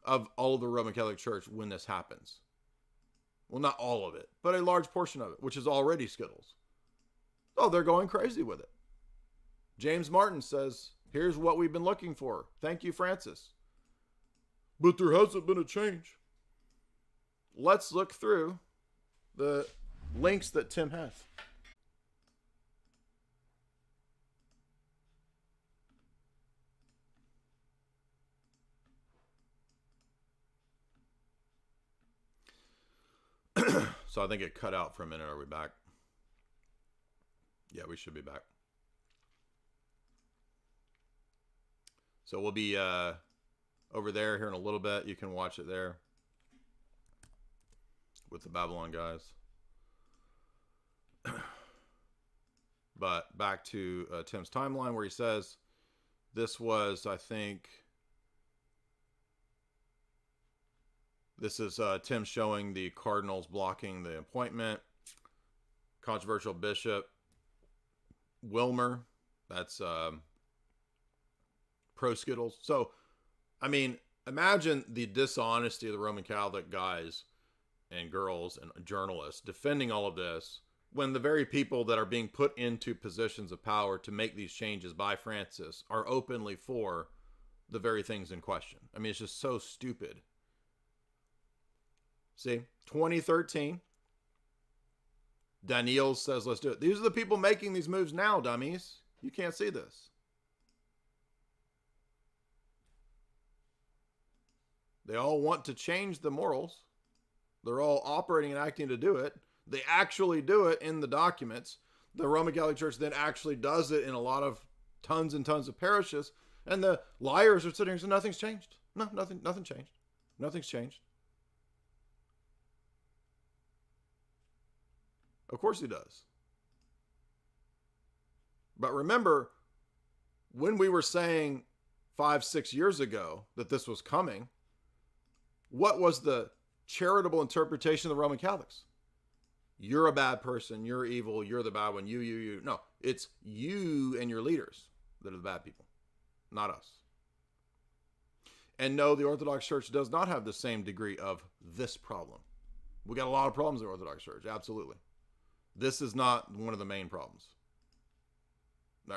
of all of the Roman Catholic Church when this happens? Well, not all of it, but a large portion of it, which is already Skittles. Oh, they're going crazy with it. James Martin says, here's what we've been looking for. Thank you, Francis. But there hasn't been a change. Let's look through the links that Tim has. So I think it cut out for a minute. Are we back? Yeah, we should be back. So we'll be over there here in a little bit. You can watch it there with the Babylon guys. But back to Tim's timeline where he says this was, I think, this is Tim showing the cardinals blocking the appointment. Controversial bishop Wilmer, that's pro Skittles. So, I mean, imagine the dishonesty of the Roman Catholic guys and girls and journalists defending all of this when the very people that are being put into positions of power to make these changes by Francis are openly for the very things in question. I mean, it's just so stupid. See, 2013, Daniel says, let's do it. These are the people making these moves now, dummies. You can't see this. They all want to change the morals. They're all operating and acting to do it. They actually do it in the documents. The Roman Catholic Church then actually does it in a lot of tons and tons of parishes. And the liars are sitting here and saying, nothing's changed. No, nothing changed. Nothing's changed. Of course he does. But remember, when we were saying 5-6 years ago that this was coming, what was the charitable interpretation of the Roman Catholics? You're a bad person. You're evil. You're the bad one. You. No, it's you and your leaders that are the bad people, not us. And no, the Orthodox Church does not have the same degree of this problem. We got a lot of problems in the Orthodox Church. Absolutely. This is not one of the main problems.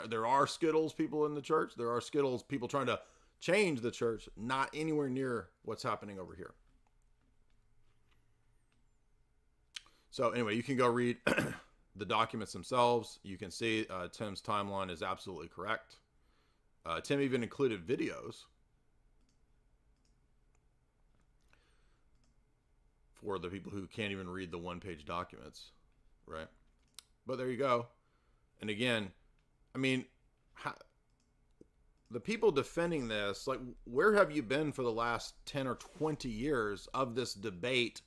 There are Skittles people in the church. There are Skittles people trying to change the church, not anywhere near what's happening over here. So anyway, you can go read the documents themselves. You can see Tim's timeline is absolutely correct. Tim even included videos for the people who can't even read the one-page documents, right? But there you go. And again, I mean, the people defending this, like, where have you been for the last 10 or 20 years of this debate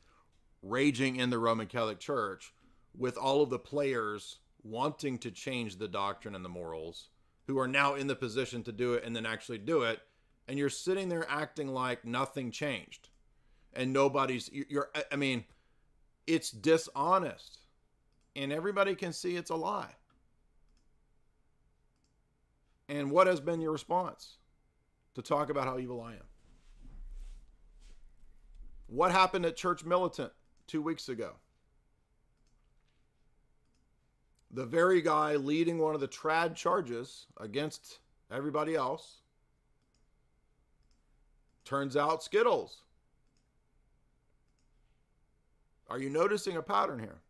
raging in the Roman Catholic Church with all of the players wanting to change the doctrine and the morals, who are now in the position to do it and then actually do it, and you're sitting there acting like nothing changed and nobody's, I mean, it's dishonest and everybody can see it's a lie. And what has been your response? To talk about how evil I am. What happened at Church Militant 2 weeks ago? The very guy leading one of the trad charges against everybody else turns out Skittles. Are you noticing a pattern here?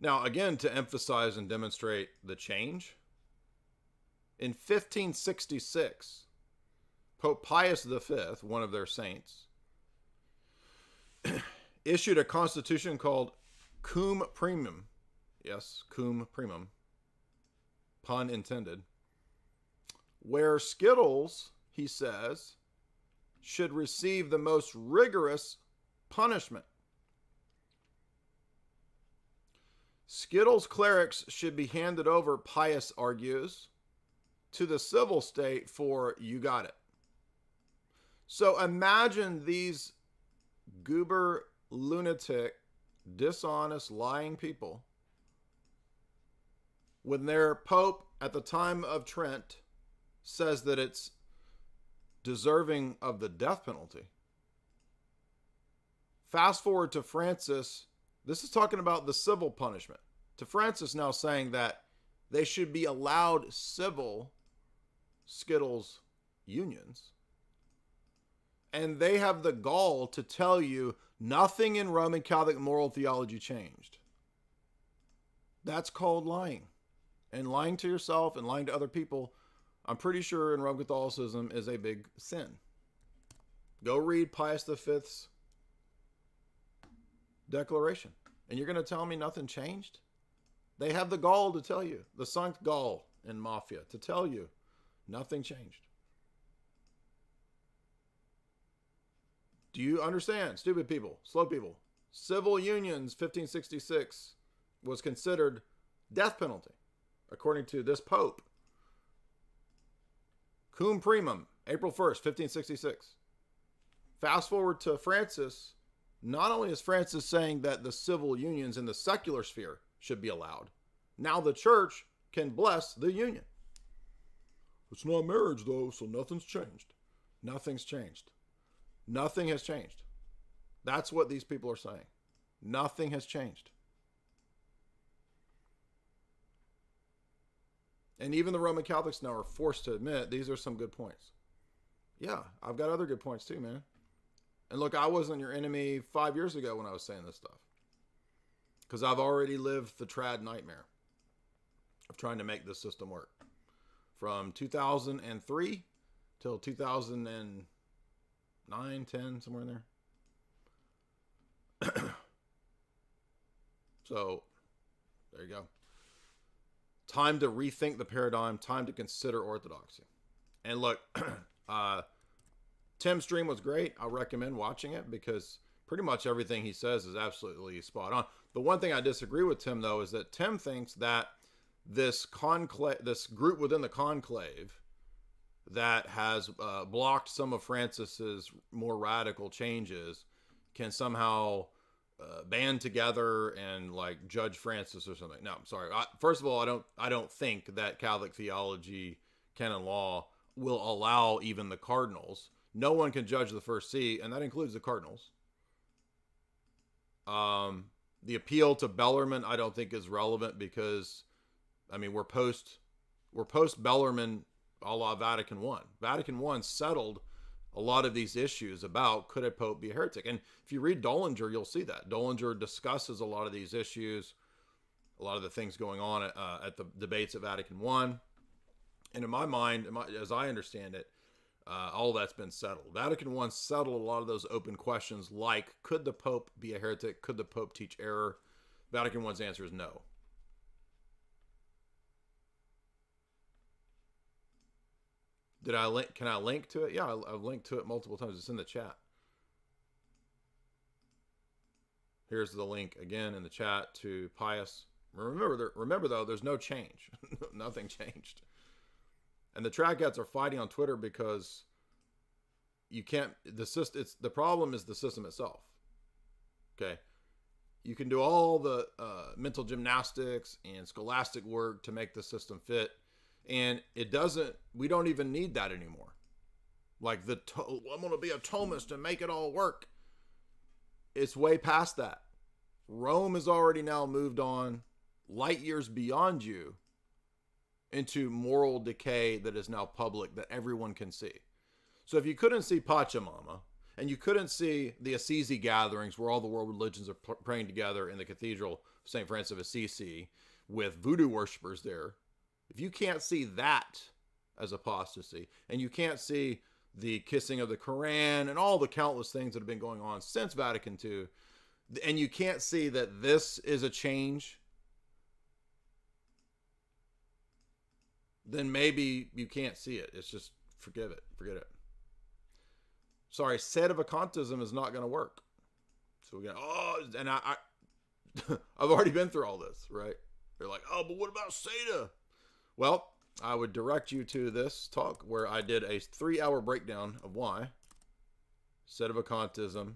Now, again, to emphasize and demonstrate the change, in 1566, Pope Pius V, one of their saints, issued a constitution called Cum Primum. Yes, Cum Primum. Pun intended. Where Skittles, he says, should receive the most rigorous punishment. Skittles clerics should be handed over, Pius argues, to the civil state for you got it. So imagine these goober, lunatic, dishonest, lying people when their Pope at the time of Trent says that it's deserving of the death penalty. Fast forward to Francis. This is talking about the civil punishment. To Francis now saying that they should be allowed civil Skittles unions. And they have the gall to tell you nothing in Roman Catholic moral theology changed. That's called lying. And lying to yourself and lying to other people, I'm pretty sure in Roman Catholicism is a big sin. Go read Pius V's declaration. And you're going to tell me nothing changed? They have the gall to tell you, the sunk gall in Mafia, to tell you nothing changed. Do you understand, stupid people, slow people? Civil unions, 1566, was considered death penalty, according to this Pope. Cum Primum, April 1st, 1566. Fast forward to Francis. Not only is Francis saying that the civil unions in the secular sphere should be allowed, now the church can bless the union. It's not marriage, though, so nothing's changed. Nothing's changed. Nothing has changed. That's what these people are saying. Nothing has changed. And even the Roman Catholics now are forced to admit these are some good points. Yeah, I've got other good points too, man. And look, I wasn't your enemy 5 years ago when I was saying this stuff. Because I've already lived the trad nightmare of trying to make this system work. From 2003 till 2009, 10, somewhere in there. So, there you go. Time to rethink the paradigm. Time to consider orthodoxy. And look, Tim's stream was great. I recommend watching it because pretty much everything he says is absolutely spot on. The one thing I disagree with Tim, though, is that Tim thinks that this group within the conclave that has blocked some of Francis's more radical changes can somehow band together and like judge Francis or something. No, I'm sorry. First of all, I don't think that Catholic theology, canon law, will allow even the cardinals. No one can judge the first see, and that includes the cardinals. The appeal to Bellarmine, I don't think is relevant because, I mean, we're post Bellarmine a la Vatican I. Vatican I settled a lot of these issues about could a pope be a heretic. And if you read Dollinger, you'll see that. Dollinger discusses a lot of these issues, a lot of the things going on at the debates at Vatican I. And in my mind, as I understand it, all that's been settled. Vatican I settled a lot of those open questions like, could the Pope be a heretic? Could the Pope teach error? Vatican I's answer is no. Did I link? Can I link to it? Yeah, I've linked to it multiple times. It's in the chat. Here's the link again in the chat to Pius. Remember though, there's no change. Nothing changed. And the trackouts are fighting on Twitter because you can't. The problem is the system itself. Okay, you can do all the mental gymnastics and scholastic work to make the system fit, and it doesn't. We don't even need that anymore. Like I'm going to be a Thomist and make it all work. It's way past that. Rome has already now moved on light years beyond you into moral decay that is now public, that everyone can see. So if you couldn't see Pachamama, and you couldn't see the Assisi gatherings where all the world religions are praying together in the Cathedral of St. Francis of Assisi with voodoo worshippers there, if you can't see that as apostasy, and you can't see the kissing of the Quran and all the countless things that have been going on since Vatican II, and you can't see that this is a change, then maybe you can't see it. It's just, forget it. Sorry, sedevacantism is not going to work. So we're going, and I I've already been through all this, right? They're like, oh, but what about Seda? Well, I would direct you to this talk where I did a 3-hour breakdown of why sedevacantism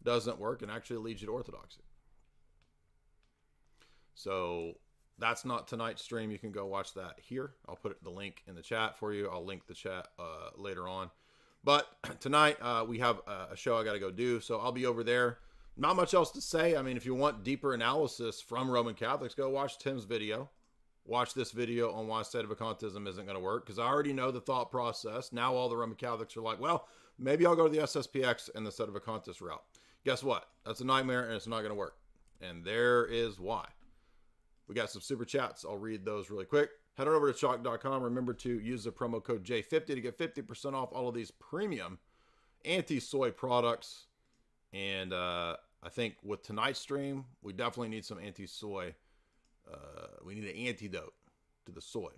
doesn't work and actually leads you to orthodoxy. So that's not tonight's stream. You can go watch that here. I'll put the link in the chat for you. I'll link the chat later on. But tonight we have a show I got to go do. So I'll be over there. Not much else to say. I mean, if you want deeper analysis from Roman Catholics, go watch Tim's video. Watch this video on why sedevacantism isn't going to work, because I already know the thought process. Now all the Roman Catholics are like, well, maybe I'll go to the SSPX and the sedevacantist route. Guess what? That's a nightmare, and it's not going to work. And there is why. We got some super chats. I'll read those really quick. Head on over to chalk.com. Remember to use the promo code J50 to get 50% off all of these premium anti-soy products. And I think with tonight's stream, we definitely need some anti-soy. We need an antidote to the soy.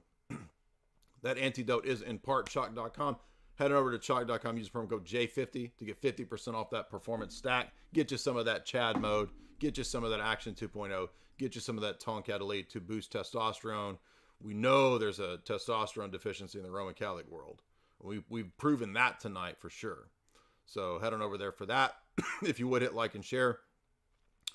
That antidote is in part chalk.com. Head on over to chalk.com. Use the promo code J50 to get 50% off that performance stack. Get you some of that Chad mode. Get you some of that Action 2.0. Get you some of that Tonkat Elite to boost testosterone. We know there's a testosterone deficiency in the Roman Catholic world. We've proven that tonight for sure. So head on over there for that. If you would, hit like and share.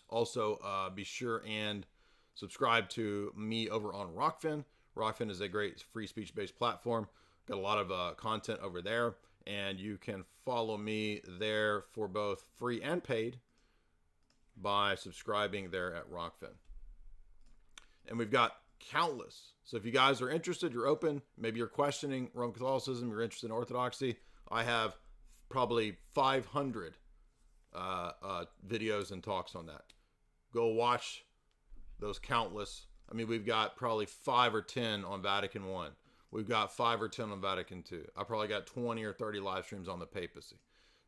Also, be sure and subscribe to me over on Rockfin. Rockfin is a great free speech-based platform. Got a lot of content over there. And you can follow me there for both free and paid by subscribing there at Rockfin. And we've got countless. So if you guys are interested, you're open, maybe you're questioning Roman Catholicism, you're interested in Orthodoxy, I have probably 500 videos and talks on that. Go watch those countless. I mean, we've got probably 5 or 10 on Vatican I. We've got 5 or 10 on Vatican II. I probably got 20 or 30 live streams on the papacy.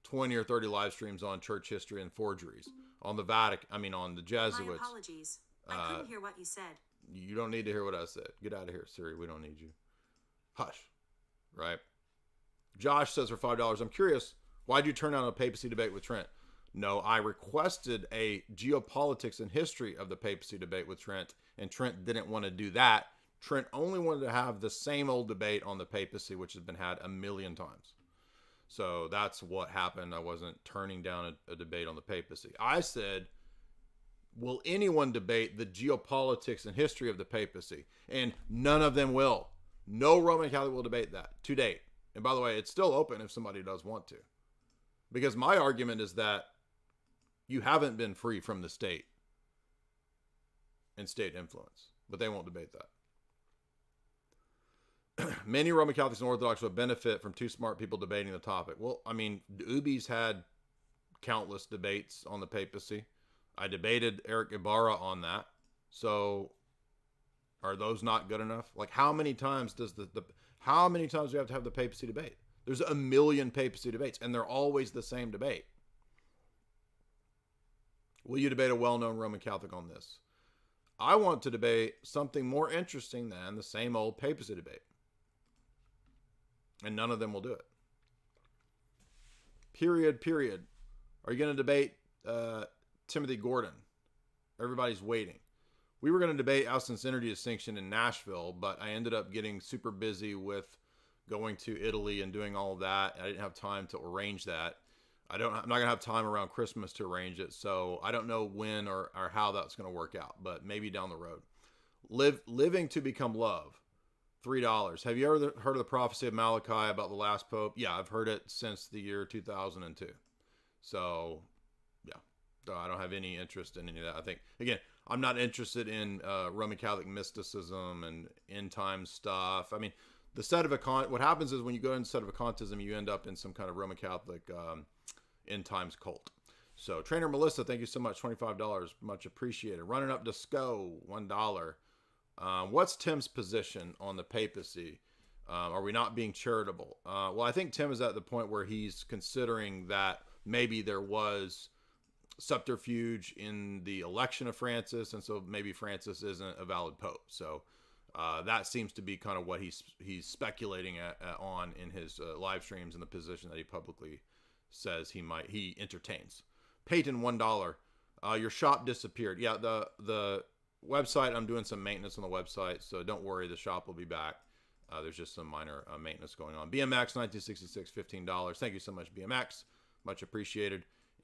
20 or 30 live streams on church history and forgeries. On the Vatican, on the Jesuits. My apologies. I couldn't hear what you said. You don't need to hear what I said. Get out of here, Siri. We don't need you. Hush. Right? Josh says for $5, I'm curious, why'd you turn down a papacy debate with Trent? No, I requested a geopolitics and history of the papacy debate with Trent, and Trent didn't want to do that. Trent only wanted to have the same old debate on the papacy, which has been had a million times. So that's what happened. I wasn't turning down a debate on the papacy. I said, will anyone debate the geopolitics and history of the papacy? And none of them will. No Roman Catholic will debate that to date. And by the way, it's still open if somebody does want to. Because my argument is that you haven't been free from the state and state influence. But they won't debate that. Many Roman Catholics and Orthodox would benefit from two smart people debating the topic. Well, Ubi's had countless debates on the papacy. I debated Eric Ibarra on that. So are those not good enough? Like, how many times does how many times do we have to have the papacy debate? There's a million papacy debates, and they're always the same debate. Will you debate a well-known Roman Catholic on this? I want to debate something more interesting than the same old papacy debate. and none of them will do it. Period. Are you going to debate Timothy Gordon? Everybody's waiting. We were going to debate Austin's energy distinction in Nashville, but I ended up getting super busy with going to Italy and doing all of that. I didn't have time to arrange that. I'm not going to have time around Christmas to arrange it, so I don't know when or how that's going to work out, but maybe down the road. Living to Become Love, $3. Have you ever heard of the prophecy of Malachi about the last pope? Yeah, I've heard it since the year 2002. So, yeah, I don't have any interest in any of that. I think, again, I'm not interested in Roman Catholic mysticism and end time stuff. I mean, the what happens is when you go into sedevacantism, you end up in some kind of Roman Catholic end times cult. So, Trainer Melissa, thank you so much. $25, much appreciated. Running up to SCO, $1. What's Tim's position on the papacy? Are we not being charitable? Well, I think Tim is at the point where he's considering that maybe there was subterfuge in the election of Francis, and so maybe Francis isn't a valid pope. So that seems to be kind of what he's speculating on in his live streams and the position that he publicly says he entertains. Peyton, $1. Your shop disappeared. Yeah, the website, I'm doing some maintenance on the website, so don't worry, the shop will be back. There's just some minor maintenance going on. BMX 1966, $15. Thank you so much, BMX. Much appreciated.